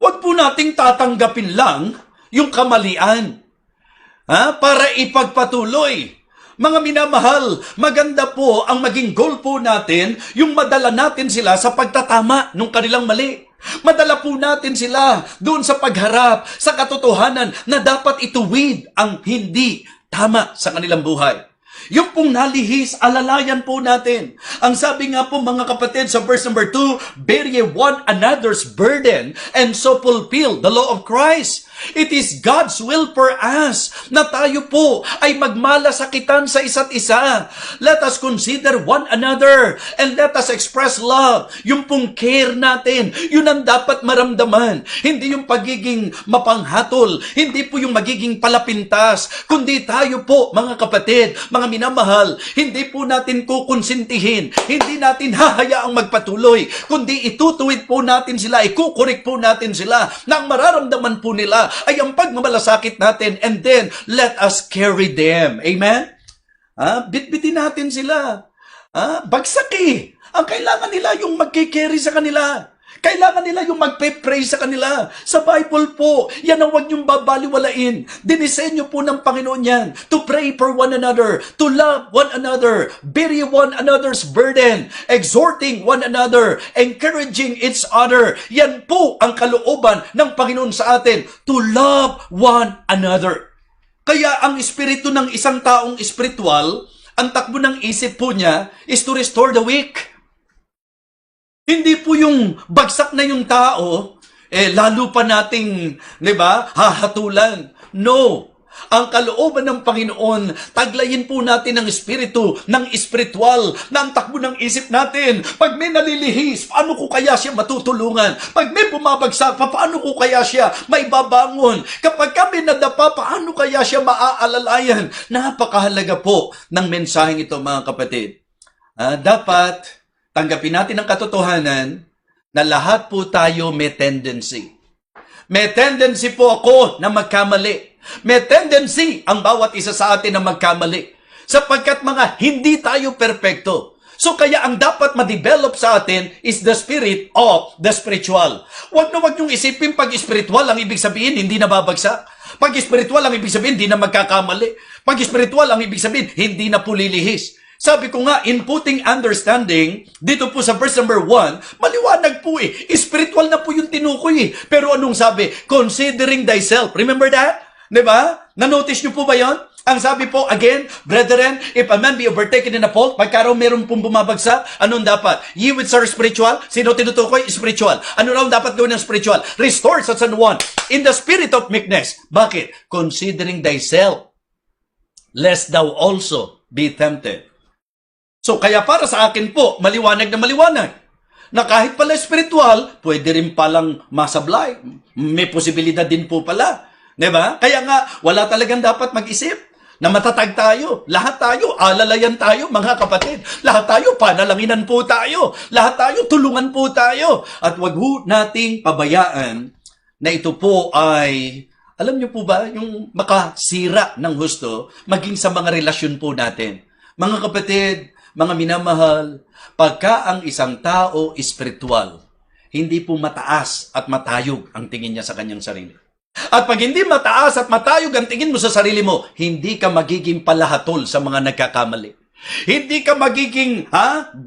Wag po nating tatanggapin lang yung kamalian, para ipagpatuloy. Mga minamahal, maganda po ang maging goal po natin, yung madala natin sila sa pagtatama ng kanilang mali. Madala po natin sila doon sa pagharap, sa katotohanan na dapat ituwid ang hindi tama sa kanilang buhay. Yung pong nalihis, alalayan po natin. Ang sabi nga po mga kapatid sa verse number 2, bear ye one another's burden and so fulfill the law of Christ. It is God's will for us na tayo po ay magmalasakitan sa isa't isa. Let us consider one another and let us express love. Yung pong care natin, yun ang dapat maramdaman. Hindi yung pagiging mapanghatol, hindi po yung magiging palapintas, kundi tayo po mga kapatid, mga minamahal, hindi po natin kukonsintihin, hindi natin hahayaang magpatuloy, kundi itutuwid po natin sila, ikukorek po natin sila, na ang mararamdaman po nila ay ang pagmamalasakit natin, and then let us carry them. Amen? Bitbitin natin sila. Bagsaki. Ang kailangan nila yung magkikerry sa kanila. Kailangan nila yung magpe-pray sa kanila. Sa Bible po, yan ang huwag niyong babaliwalain. Dinisenyo po ng Panginoon yan. To pray for one another, to love one another, bear one another's burden, exhorting one another, encouraging each other. Yan po ang kalooban ng Panginoon sa atin, to love one another. Kaya ang espiritu ng isang taong espiritual, ang takbo ng isip po niya is to restore the weak. Hindi po yung bagsak na yung tao, lalo pa nating, di ba, hahatulan. No. ang kalooban ng Panginoon, taglayin po natin ng espiritu, ng espiritual, na ang takbo ng isip natin. Pag may nalilihis, paano ko kaya siya matutulungan? Pag may bumabagsak, paano ko kaya siya maibabangon? Kapag kami nadapa, paano kaya siya maaalalayan? Napakahalaga po ng mensaheng ito, mga kapatid. Dapat tanggapin natin ang katotohanan na lahat po tayo may tendency. May tendency po ako na magkamali. May tendency ang bawat isa sa atin na magkamali. Sapagkat mga hindi tayo perpekto. So kaya ang dapat ma-develop sa atin is the spirit of the spiritual. Huwag niyong isipin pag spiritual ang ibig sabihin hindi nababagsak. Pag spiritual ang ibig sabihin hindi na magkakamali. Pag spiritual ang ibig sabihin hindi na pulilihis. Sabi ko nga, in putting understanding, dito po sa verse number 1, maliwanag po Spiritual na po yung tinukoy Pero anong sabi? Considering thyself. Remember that? Diba? Na-notice nyo po ba yon? Ang sabi po, again, brethren, if a man be overtaken in a fault, pagka raw meron pong bumabagsak, anong dapat? Ye which are spiritual? Sino tinutukoy? Spiritual. Ano raw dapat gawin ng spiritual? Restore sa San Juan. In the spirit of meekness. Bakit? Considering thyself, lest thou also be tempted. So, kaya para sa akin po, maliwanag na maliwanag. Na kahit pala spiritual, pwede rin palang masablay. May posibilidad din po pala. Diba? Kaya nga, wala talagang dapat mag-isip na matatag tayo. Lahat tayo, alalayan tayo, mga kapatid. Lahat tayo, panalanginan po tayo. Lahat tayo, tulungan po tayo. At wag ho nating pabayaan na ito po ay, alam niyo po ba, yung makasira ng husto, maging sa mga relasyon po natin. Mga kapatid, mga minamahal, pagka ang isang tao espiritual, hindi po mataas at matayog ang tingin niya sa kanyang sarili. At pag hindi mataas at matayog ang tingin mo sa sarili mo, hindi ka magiging palahatol sa mga nagkakamali. Hindi ka magiging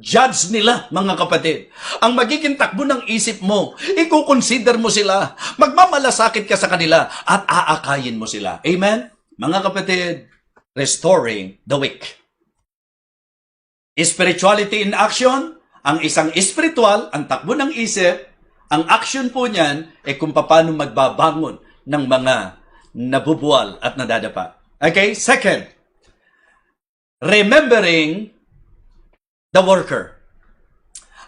judge nila, mga kapatid. Ang magiging takbo ng isip mo, i-consider mo sila, magmamalasakit ka sa kanila, at aakayin mo sila. Amen? Mga kapatid, restoring the weak. Spirituality in action, ang isang spiritual, ang takbo ng isip, ang action po niyan ay kung paano magbabangon ng mga nabubuwal at nadadapa. Okay? Second, remembering the worker.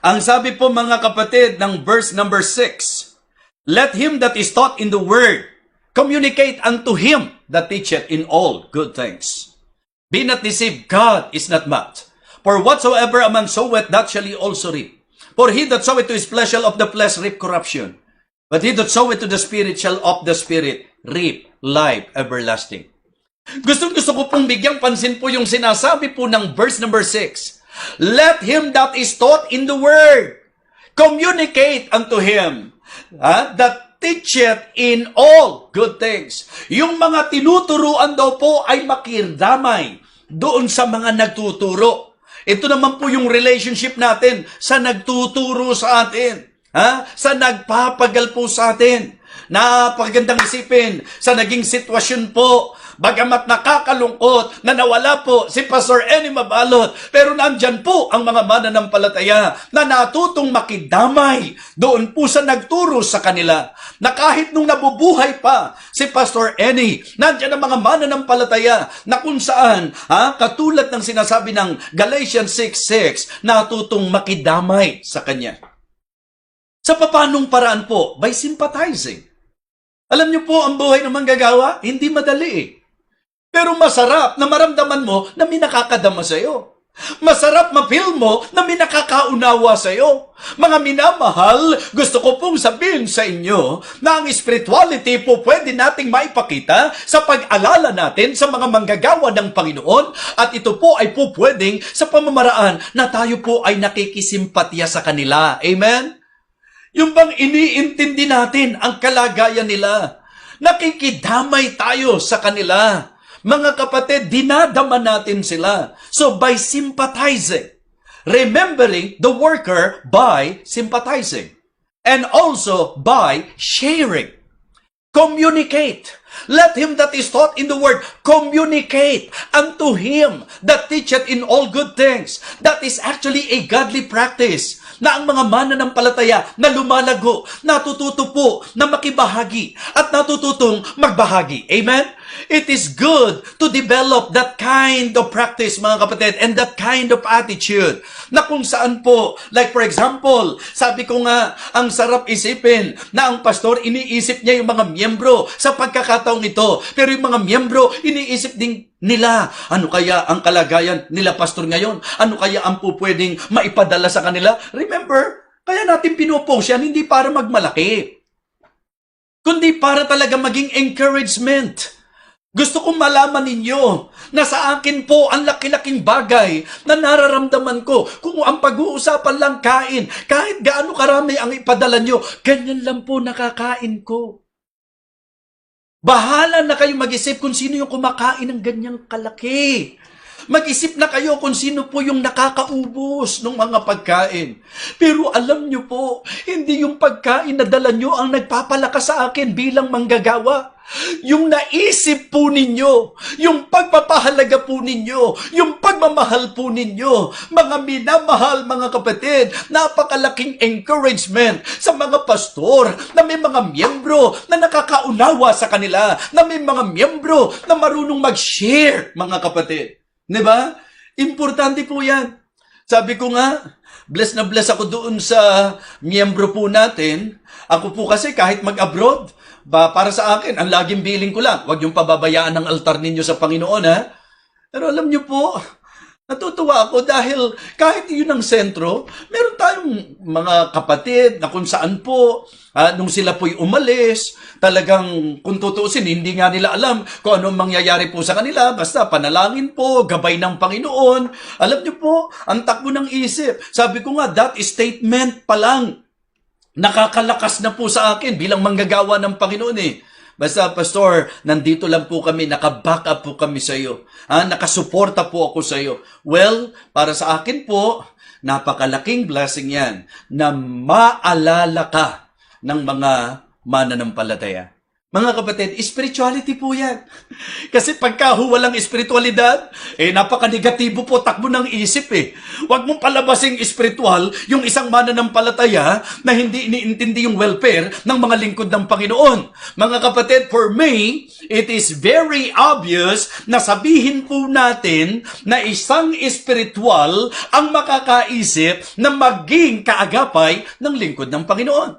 Ang sabi po mga kapatid ng verse number 6, let him that is taught in the word communicate unto him that teacheth in all good things. Be not deceived, God is not mocked. For whatsoever a man soweth, that shall he also reap. For he that soweth to his flesh shall of the flesh reap corruption. But he that soweth to the Spirit shall of the Spirit reap life everlasting. Gusto ko pong bigyang pansin po yung sinasabi po ng verse number 6. Let him that is taught in the word communicate unto him that teacheth in all good things. Yung mga tinuturuan daw po ay makirdamay doon sa mga nagtuturo. Ito naman po yung relationship natin sa nagtuturo sa atin. Sa nagpapagal po sa atin. Napakagandang isipin sa naging sitwasyon po. Bagamat nakakalungkot na nawala po si Pastor Eni Mabalot, pero nandyan po ang mga mananampalataya na natutong makidamay doon po sa nagturo sa kanila. Na kahit nung nabubuhay pa si Pastor Eni, nandyan ang mga mananampalataya na kung saan, katulad ng sinasabi ng Galatians 6:6, natutong makidamay sa kanya. Sa papanong paraan po? By sympathizing. Alam niyo po, ang buhay ng manggagawa, hindi madali Pero masarap na maramdaman mo na may nakakadama sa'yo. Masarap ma-feel mo na may nakakaunawa sa'yo. Mga minamahal, gusto ko pong sabihin sa inyo na ang spirituality po pwede nating maipakita sa pag-alala natin sa mga manggagawa ng Panginoon at ito po ay po pwedeng sa pamamaraan na tayo po ay nakikisimpatya sa kanila. Amen? Yung bang iniintindi natin ang kalagayan nila. Nakikidamay tayo sa kanila. Mga kapatid, dinadama natin sila. So by sympathizing, remembering the worker by sympathizing, and also by sharing. Communicate. Let him that is taught in the word communicate unto him that teacheth in all good things. That is actually a godly practice na ang mga mananampalataya na lumalago, natututo po na makibahagi at natututong magbahagi. Amen? It is good to develop that kind of practice, mga kapatid, and that kind of attitude. Na kung saan po, like for example, sabi ko nga, ang sarap isipin na ang pastor, iniisip niya yung mga miyembro sa pagkakataong ito. Pero yung mga miyembro, iniisip din nila, ano kaya ang kalagayan nila pastor ngayon? Ano kaya ang pupwedeng maipadala sa kanila? Remember, kaya natin pinupost yan, hindi para magmalaki, kundi para talaga maging encouragement. Gusto kong malaman ninyo na sa akin po ang laki-laking bagay na nararamdaman ko. Kung ang pag-uusapan lang kain, kahit gaano karami ang ipadala nyo, ganyan lang po nakakain ko. Bahala na kayo mag-isip kung sino yung kumakain ng ganyang kalaki. Mag-isip na kayo kung sino po yung nakakaubos ng mga pagkain. Pero alam nyo po, hindi yung pagkain na dala nyo ang nagpapalakas sa akin bilang manggagawa. Yung naisip po ninyo, yung pagpapahalaga po ninyo, yung pagmamahal po ninyo, mga minamahal mga kapatid, napakalaking encouragement sa mga pastor na may mga miyembro na nakakaunawa sa kanila, na may mga miyembro na marunong mag-share, mga kapatid. Diba? Importante po yan. Sabi ko nga, bless na bless ako doon sa miyembro po natin. Ako po kasi kahit mag-abroad, para sa akin, ang laging billing ko lang, huwag yung pababayaan ng altar ninyo sa Panginoon, ha? Pero alam nyo po, natutuwa ako dahil kahit yun ang sentro, meron tayong mga kapatid na kung saan po, nung sila po'y umalis, talagang kung tutuusin, hindi nga nila alam kung anong mangyayari po sa kanila, basta panalangin po, gabay ng Panginoon. Alam nyo po, ang takbo ng isip. Sabi ko nga, that statement pa lang, nakakalakas na po sa akin bilang manggagawa ng Panginoon eh. Basta, Pastor, nandito lang po kami, naka-back up po kami sa iyo. Nakasuporta po ako sa iyo. Well, para sa akin po, napakalaking blessing yan na maalala ka ng mga mananampalataya. Mga kapatid, spirituality po yan. Kasi pagka walang espiritualidad, napaka-negatibo po takbo ng isip eh. Huwag mong palabasing espiritual yung isang mananampalataya na hindi iniintindi yung welfare ng mga lingkod ng Panginoon. Mga kapatid, for me, it is very obvious na sabihin po natin na isang espiritual ang makakaisip na maging kaagapay ng lingkod ng Panginoon.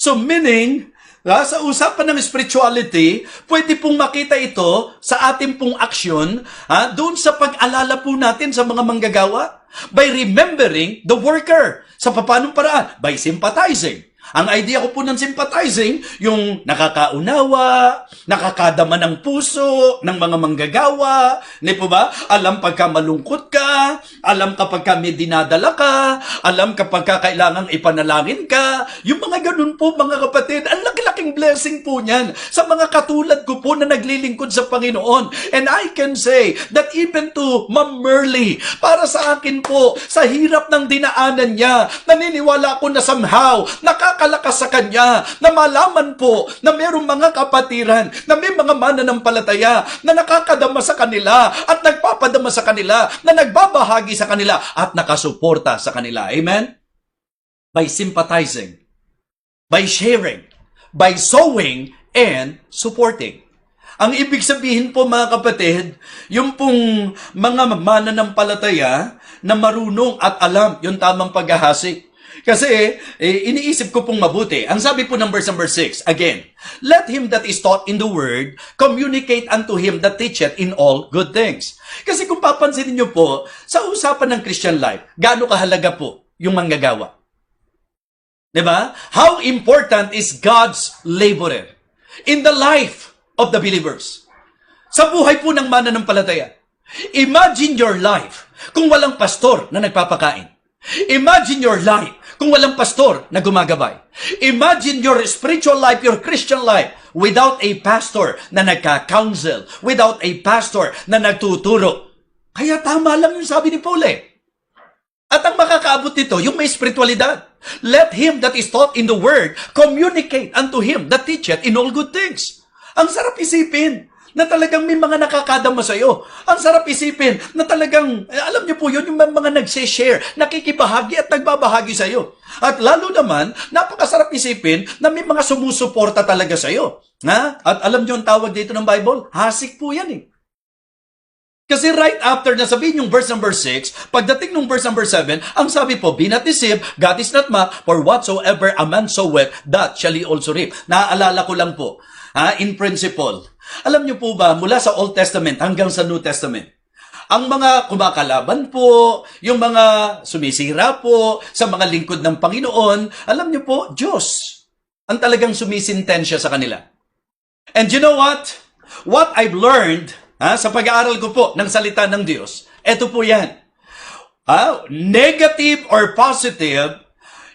So meaning, sa usapan ng spirituality, pwede pong makita ito sa ating pong aksyon, doon sa pag-alala po natin sa mga manggagawa, by remembering the worker. Sa papanong paraan? By sympathizing. Ang idea ko po ng sympathizing, yung nakakaunawa, nakakadama ng puso, ng mga manggagawa, hindi po ba? Alam pagka malungkot ka, alam kapag may dinadala ka, alam kapag kailangang ipanalangin ka, yung mga ganun po mga kapatid, ang laki-laking blessing po niyan sa mga katulad ko po na naglilingkod sa Panginoon. And I can say that even to Ma'am Merly, para sa akin po, sa hirap ng dinaanan niya, naniniwala ko na somehow, nakakalakas sa kanya na malaman po na mayroong mga kapatiran, na may mga mananampalataya na nakakadama sa kanila at nagpapadama sa kanila, na nagbabahagi sa kanila at nakasuporta sa kanila. Amen? By sympathizing, by sharing, by sowing, and supporting. Ang ibig sabihin po mga kapatid, yung pong mga mananampalataya na marunong at alam yung tamang paghahasik. Kasi, iniisip ko pong mabuti. Ang sabi po ng verse number 6, again, let him that is taught in the word communicate unto him that teacheth in all good things. Kasi kung papansinin niyo po, sa usapan ng Christian life, gaano kahalaga po yung manggagawa? Diba? How important is God's laborer in the life of the believers? Sa buhay po ng mananampalataya. Imagine your life kung walang pastor na nagpapakain. Imagine your life kung walang pastor na gumagabay. Imagine your spiritual life, your Christian life, without a pastor na nagka-counsel, without a pastor na nagtuturo. Kaya tama lang yung sabi ni Paul eh. At ang makakaabot nito, yung may spiritualidad. Let him that is taught in the word communicate unto him that teacheth in all good things. Ang sarap isipin na talagang may mga nakakadama sa iyo. Ang sarap isipin na talagang, alam niyo po yun, yung mga nagse-share, nakikibahagi at nagbabahagi sa iyo. At lalo naman, napakasarap isipin na may mga sumusuporta talaga sa iyo. Ha? At alam nyo ang tawag dito ng Bible? Hasik po yan eh. Kasi right after na sabihin yung verse number 6, pagdating ng verse number 7, ang sabi po, be not deceived, God is not mocked, for whatsoever a man soweth, that shall he also reap. Naaalala ko lang po, in principle. Alam niyo po ba, mula sa Old Testament hanggang sa New Testament, ang mga kumakalaban po, yung mga sumisira po sa mga lingkod ng Panginoon, alam niyo po, Diyos ang talagang sumisintensya sa kanila. And you know what? What I've learned sa pag-aaral ko po ng salita ng Diyos, eto po yan. Negative or positive,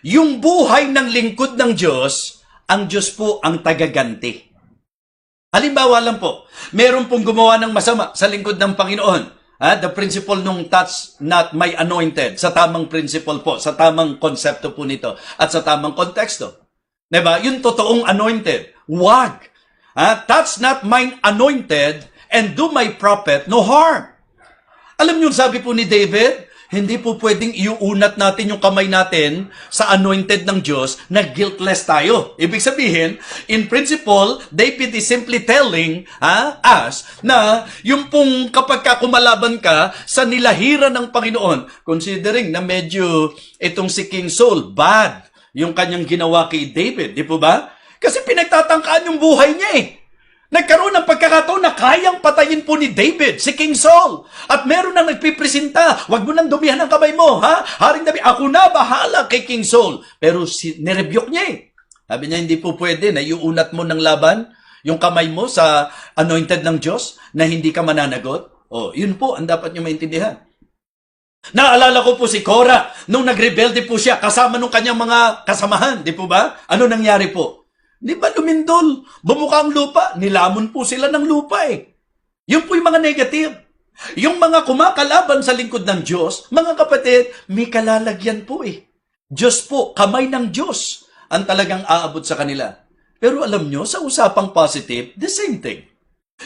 yung buhay ng lingkod ng Diyos, ang Diyos po ang tagaganti. Halimbawa lang po, meron pong gumawa ng masama sa lingkod ng Panginoon. The principle nung touch not my anointed, sa tamang principle po, sa tamang konsepto po nito, at sa tamang konteksto. Diba? Yung totoong anointed. Wag. Touch not mine anointed, and do my prophet no harm. Alam niyo, sabi po ni David, hindi po pwedeng iuunat natin yung kamay natin sa anointed ng Diyos na guiltless tayo. Ibig sabihin, in principle, David is simply telling us na yung pong kapag kumalaban ka sa nilahiran ng Panginoon, considering na medyo itong si King Saul, bad yung kanyang ginawa kay David, di po ba? Kasi pinagtatangkaan yung buhay niya eh. Nagkaroon ng pagkakataon na kayang patayin po ni David, si King Saul. At meron nang nagpipresenta, wag mo nang dumihan ang kamay mo, Haring David, ako na bahala kay King Saul. Pero nirebuke niya eh. Sabi niya, hindi po pwede na iuunat mo ng laban yung kamay mo sa anointed ng Diyos na hindi ka mananagot. Yun po ang dapat niyo maintindihan. Naalala ko po si Korah, nung nagrebelde po siya kasama nung kanyang mga kasamahan, di po ba? Ano nangyari po? Di ba lumindol? Bumuka ang lupa. Nilamon po sila ng lupa eh. Yun po yung mga negative. Yung mga kumakalaban sa lingkod ng Diyos, mga kapatid, may kalalagyan po eh. Diyos po, kamay ng Diyos ang talagang aabot sa kanila. Pero alam nyo, sa usapang positive, the same thing.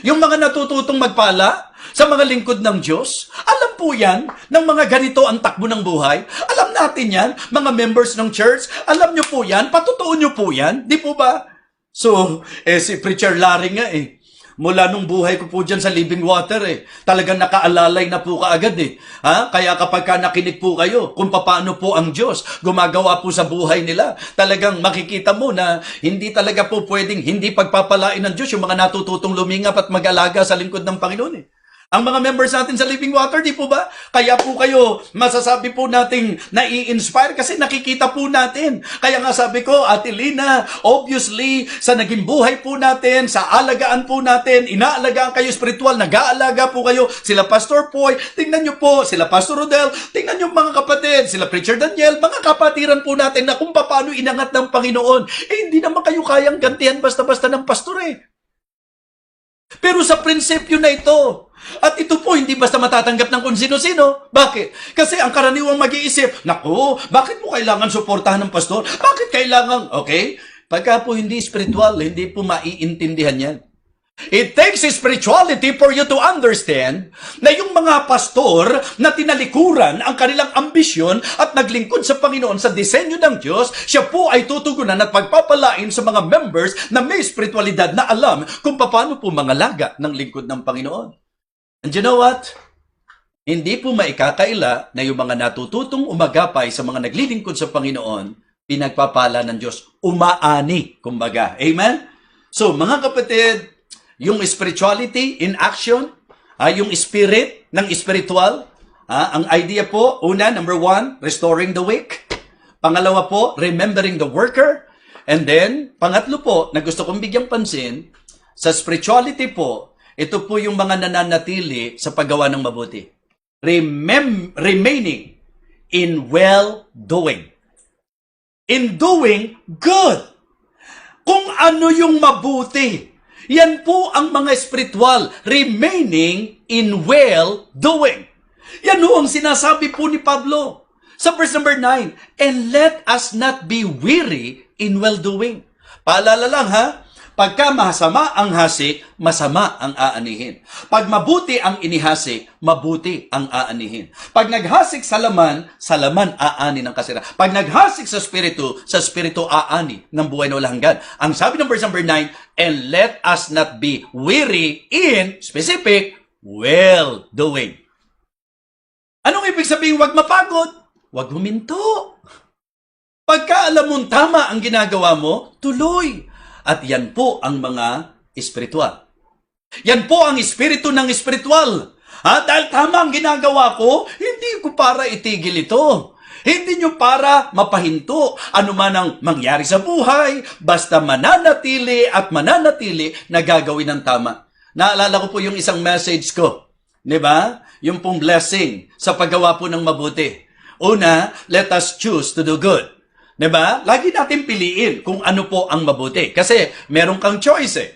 Yung mga natututong magpala sa mga lingkod ng Diyos, alam po yan ng mga ganito ang takbo ng buhay. Alam natin yan, mga members ng church, alam nyo po yan, patutuon nyo po yan, di po ba? So, si Preacher Larry nga mula nung buhay ko po dyan sa Living Water talagang nakaalalay na po kaagad Kaya kapag nakinig po kayo kung paano po ang Diyos gumagawa po sa buhay nila, talagang makikita mo na hindi talaga po pwedeng hindi pagpapalain ng Diyos yung mga natututong lumingap at mag-alaga sa lingkod ng Panginoon Ang mga members natin sa Living Water, di po ba? Kaya po kayo, masasabi po nating nai-inspire kasi nakikita po natin. Kaya nga sabi ko, Ate Lina, obviously, sa naging buhay po natin, sa alagaan po natin, inaalagaan kayo spiritual, nag-aalaga po kayo, sila Pastor Poy, tingnan nyo po, sila Pastor Rodel, tingnan nyo mga kapatid, sila Preacher Daniel, mga kapatiran po natin na kung paano inangat ng Panginoon. Hindi naman kayo kayang gantihan basta-basta ng pastor Pero sa prinsipyo na ito, at ito po hindi basta matatanggap ng kung sino-sino. Bakit? Kasi ang karaniwang mag-iisip, naku, bakit mo kailangan suportahan ng pastor? Bakit kailangan, okay? Pagka po hindi spiritual, hindi po maiintindihan yan. It takes spirituality for you to understand na yung mga pastor na tinalikuran ang kanilang ambisyon at naglingkod sa Panginoon sa disenyo ng Diyos, siya po ay tutugunan at pagpapalain sa mga members na may spiritualidad na alam kung paano po mangalaga ng lingkod ng Panginoon. And you know what? Hindi po maikakaila na yung mga natututong umagapay sa mga naglilingkod sa Panginoon, pinagpapala ng Diyos. Umaani, kumbaga. Amen? So, mga kapatid, yung spirituality in action, yung spirit ng spiritual, ang idea po, una, number 1, restoring the weak. Pangalawa po, remembering the worker. And then, pangatlo po, na gusto kong bigyang pansin, sa spirituality po, ito po yung mga nananatili sa paggawa ng mabuti. Remaining in well-doing. In doing good. Kung ano yung mabuti. Yan po ang mga spiritual. Remaining in well-doing. Yan ho ang sinasabi po ni Pablo. Sa verse number 9, and let us not be weary in well-doing. Paalala lang Pagka masama ang hasik, masama ang aanihin. Pag mabuti ang inihasik, mabuti ang aanihin. Pag naghasik sa laman aani ng kasira. Pag naghasik sa spirito aani ng buhay na walang hanggan. Ang sabi ng verse number 9, and let us not be weary in specific well-doing. Anong ibig sabihin huwag mapagod? Huwag huminto. Pagka alam mong tama ang ginagawa mo, tuloy. At yan po ang mga espiritual. Yan po ang espiritu ng espiritual. Dahil tama ang ginagawa ko, hindi ko para itigil ito. Hindi nyo para mapahinto. Ano man ang mangyari sa buhay, basta mananatili at mananatili na gagawin ng tama. Naalala ko po yung isang message ko. Diba? Yung pong blessing sa paggawa po ng mabuti. Una, let us choose to do good. Diba? Lagi natin piliin kung ano po ang mabuti. Kasi meron kang choice eh.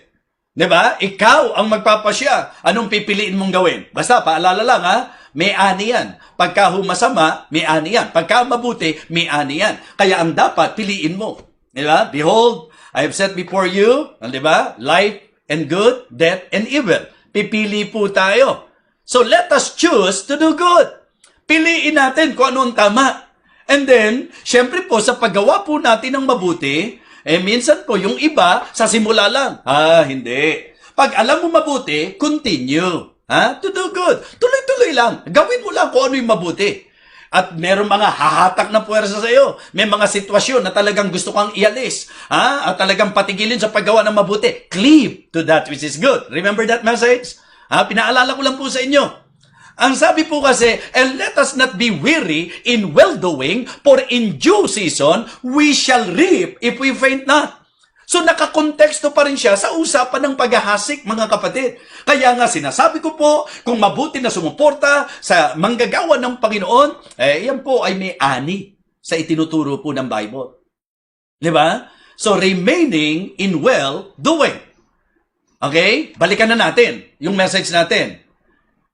Diba? Ikaw ang magpapasya. Anong pipiliin mong gawin? Basta, paalala lang ha, may ani yan. Pagka masama, may ani yan. Pagka mabuti, may ani yan. Kaya ang dapat, piliin mo. Diba? Behold, I have set before you, diba? Life and good, death and evil. Pipili po tayo. So let us choose to do good. Piliin natin kung ano ang tama. And then, syempre po, sa paggawa po natin ng mabuti, minsan po, yung iba, sa simula lang. Hindi. Pag alam mo mabuti, continue. To do good. Tuloy-tuloy lang. Gawin mo lang kung ano yung mabuti. At meron mga hahatak na puwersa sa iyo. May mga sitwasyon na talagang gusto kang ialis. At talagang patigilin sa paggawa ng mabuti. Cleave to that which is good. Remember that message? Pinaalala ko lang po sa inyo. Ang sabi po kasi, and let us not be weary in well-doing, for in due season, we shall reap if we faint not. So nakakonteksto pa rin siya sa usapan ng paghahasik, mga kapatid. Kaya nga sinasabi ko po, kung mabuti na sumuporta sa manggagawa ng Panginoon, yan po ay may ani sa itinuturo po ng Bible. Di ba? So remaining in well-doing. Okay? Balikan na natin yung message natin.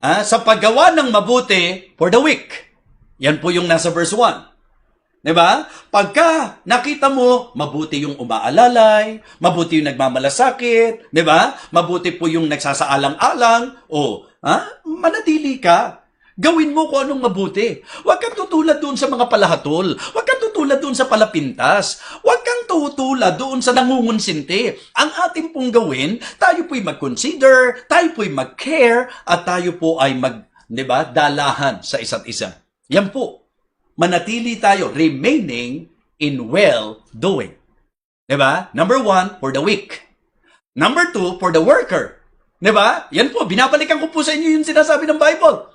Sa paggawa ng mabuti for the weak. Yan po yung nasa verse 1. Diba? Pagka nakita mo, mabuti yung umaalalay, mabuti yung nagmamalasakit, diba? Mabuti po yung nagsasaalang-alang, manatili ka. Gawin mo kung anong mabuti. Huwag kang tutulad doon sa mga palahatol. Huwag kang tutulad doon sa palapintas. Huwag kang tutulad doon sa nangungunsinti. Ang ating pong gawin, tayo po'y mag-consider, tayo po'y mag-care, at tayo po ay dalahan sa isa't isa. Yan po. Manatili tayo, remaining in well-doing. Diba? Number 1, for the weak. Number 2, for the worker. Diba? Yan po, binabalikan ko po sa inyo yung sinasabi ng Bible.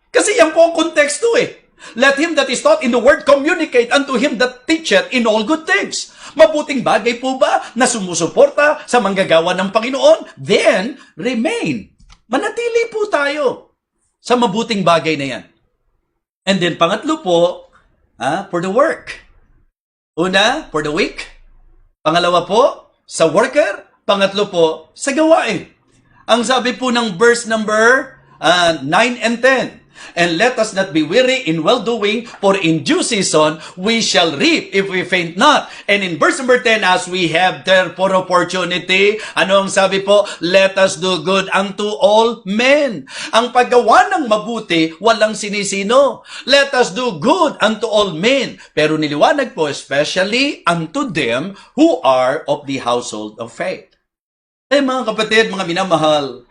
Kasi yan po ang konteksto eh. Let him that is taught in the word communicate unto him that teacheth in all good things. Mabuting bagay po ba na sumusuporta sa manggagawa ng Panginoon? Then, remain. Manatili po tayo sa mabuting bagay na yan. And then, pangatlo po, for the work. Una, for the weak. Pangalawa po, sa worker. Pangatlo po, sa gawain. Ang sabi po ng verse number 9 and 10. And let us not be weary in well-doing, for in due season we shall reap if we faint not. And in verse number 10, as we have therefore opportunity, ano ang sabi po? Let us do good unto all men. Ang paggawa ng mabuti, walang sinisino. Let us do good unto all men. Pero niliwanag po, especially unto them who are of the household of faith. Mga kapatid, mga minamahal,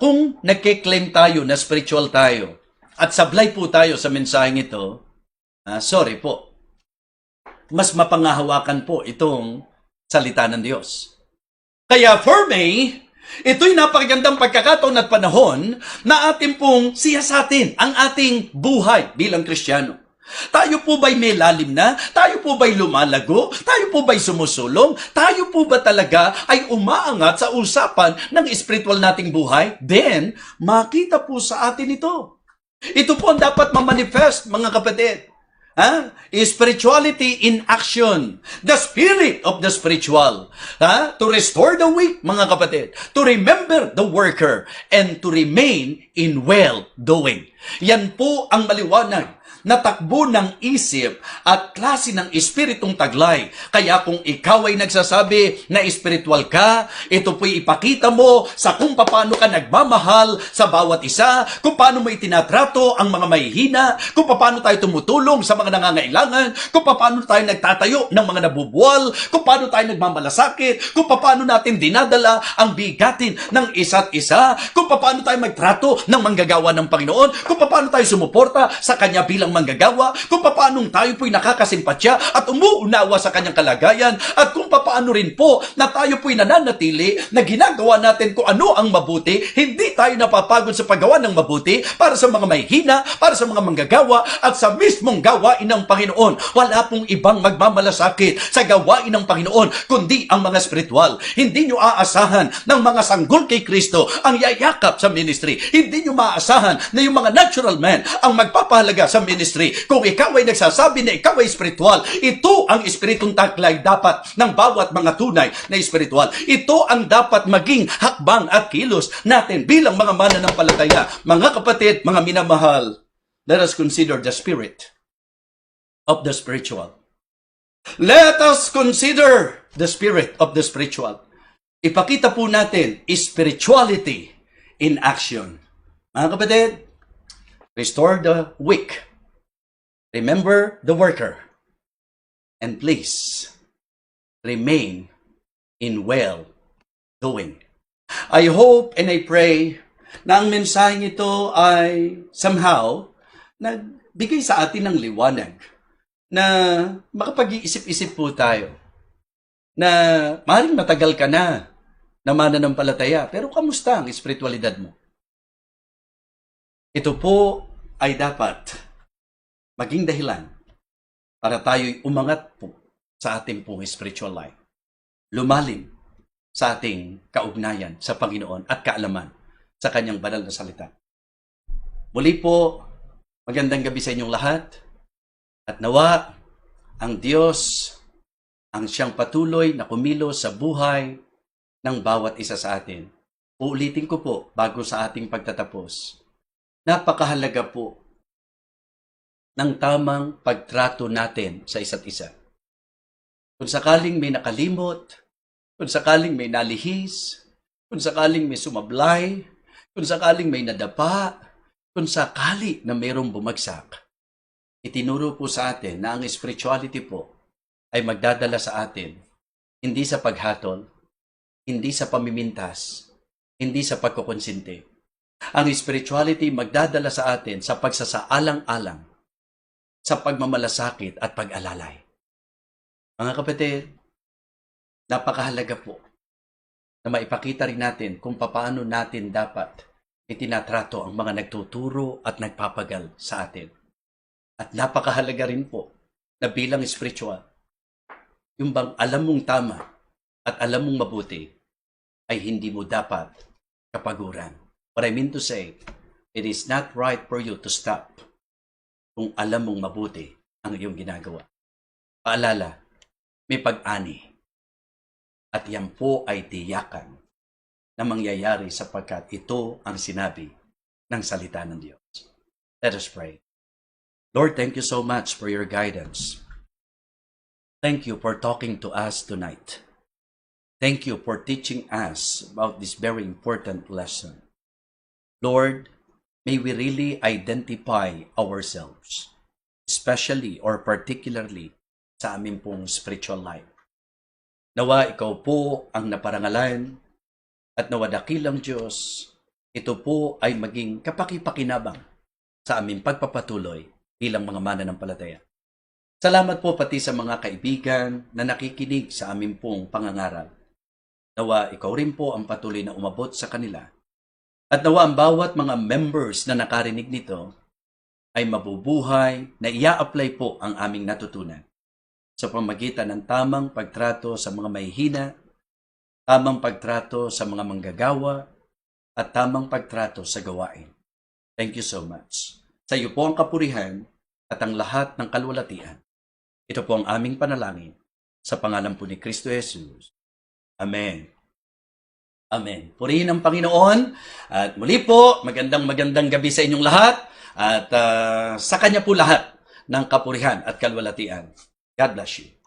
kung nagkiklaim tayo na spiritual tayo at sablay po tayo sa mensaheng ito, sorry po. Mas mapangahawakan po itong salita ng Diyos. Kaya for me, ito'y napakagandang pagkakataon at panahon na ating pong siyasatin ang ating buhay bilang Kristiyano. Tayo po ba'y may lalim na? Tayo po ba'y lumalago? Tayo po ba'y sumusulong? Tayo po ba talaga ay umaangat sa usapan ng spiritual nating buhay? Then, makita po sa atin ito. Ito po ang dapat mamanifest, mga kapatid. Spirituality in action. The spirit of the spiritual. To restore the weak, mga kapatid. To remember the worker. And to remain in well-doing. Yan po ang maliwanag na takbo ng isip at klase ng espiritong taglay. Kaya kung ikaw ay nagsasabi na espiritual ka, ito po'y ipakita mo sa kung paano ka nagmamahal sa bawat isa, kung paano mo itinatrato ang mga mahihina, kung paano tayo tumutulong sa mga nangangailangan, kung paano tayo nagtatayo ng mga nabubuwal, kung paano tayo nagmamalasakit, kung paano natin dinadala ang bigatin ng isa't isa, kung paano tayo magtrato ng manggagawa ng Panginoon, kung paano tayo sumuporta sa Kanya bilang manggagawa, kung paano tayo po'y nakakasimpatya at umuunawa sa Kanyang kalagayan, at kung paano rin po na tayo po'y nananatili na ginagawa natin kung ano ang mabuti, hindi tayo napapagod sa paggawa ng mabuti para sa mga mahihina, para sa mga manggagawa, at sa mismong gawain ng Panginoon. Wala pong ibang magmamalasakit sa gawain ng Panginoon, kundi ang mga spiritual. Hindi nyo aasahan ng mga sanggol kay Kristo ang yayakap sa ministry. Hindi nyo maaasahan na yung mga natural men ang magpapahalaga sa ministry. Kung ikaw ay nagsasabi na ikaw ay spiritual, ito ang espiritong taglay dapat ng bawat mga tunay na espiritual. Ito ang dapat maging hakbang at kilos natin bilang mga mananampalataya. Mga kapatid, mga minamahal, let us consider the spirit of the spiritual. Let us consider the spirit of the spiritual. Ipakita po natin spirituality in action. Mga kapatid, restore the weak. Remember the worker. And please, remain in well-doing. I hope and I pray na ang mensaheng ito ay somehow nagbigay sa atin ng liwanag na makapag-iisip-isip po tayo na maaaring matagal ka na mananampalataya, pero kamusta ang espiritualidad mo? Ito po ay dapat maging dahilan para tayo'y umangat po sa ating pong spiritual life. Lumalim sa ating kaugnayan sa Panginoon at kaalaman sa Kanyang banal na salita. Muli po, magandang gabi sa inyong lahat, at nawa ang Diyos ang siyang patuloy na kumilos sa buhay ng bawat isa sa atin. Uulitin ko po bago sa ating pagtatapos. Napakahalaga po ng tamang pagtrato natin sa isa't isa. Kung sakaling may nakalimot, kung sakaling may nalihis, kung sakaling may sumablay, kung sakaling may nadapa, kung sakali na mayroong bumagsak, itinuro po sa atin na ang spirituality po ay magdadala sa atin hindi sa paghatol, hindi sa pamimintas, hindi sa pagkukonsinti. Ang spirituality magdadala sa atin sa pagsasaalang-alang, sa pagmamalasakit at pag-alalay. Mga kapatid, napakahalaga po na maipakita rin natin kung paano natin dapat itinatrato ang mga nagtuturo at nagpapagal sa atin. At napakahalaga rin po na bilang spiritual, yung bang alam mong tama at alam mong mabuti ay hindi mo dapat kapaguran. What I mean to say, it is not right for you to stop kung alam mong mabuti ang iyong ginagawa. Paalala, may pag-ani. At yan po ay tiyakan na mangyayari sapagkat ito ang sinabi ng salita ng Diyos. Let us pray. Lord, thank you so much for your guidance. Thank you for talking to us tonight. Thank you for teaching us about this very important lesson. Lord, may we really identify ourselves, especially or particularly sa amin pong spiritual life. Nawa ikaw po ang naparangalan at nawa dakilang Diyos, ito po ay maging kapaki-pakinabang sa aming pagpapatuloy bilang mga mananampalataya. Salamat po pati sa mga kaibigan na nakikinig sa aming pong pangangaral. Nawa ikaw rin po ang patuloy na umabot sa kanila. At nawa ang bawat mga members na nakarinig nito ay mabubuhay na ia-apply po ang aming natutunan sa pamagitan ng tamang pagtrato sa mga mahihina, tamang pagtrato sa mga manggagawa, at tamang pagtrato sa gawain. Thank you so much. Sa iyo po ang kapurihan at ang lahat ng kalwalatian. Ito po ang aming panalangin sa pangalan po ni Kristo Jesus. Amen. Amen. Purihin ang Panginoon. At muli po, magandang gabi sa inyong lahat. At sa Kanya po lahat ng kapurihan at kalwalatian. God bless you.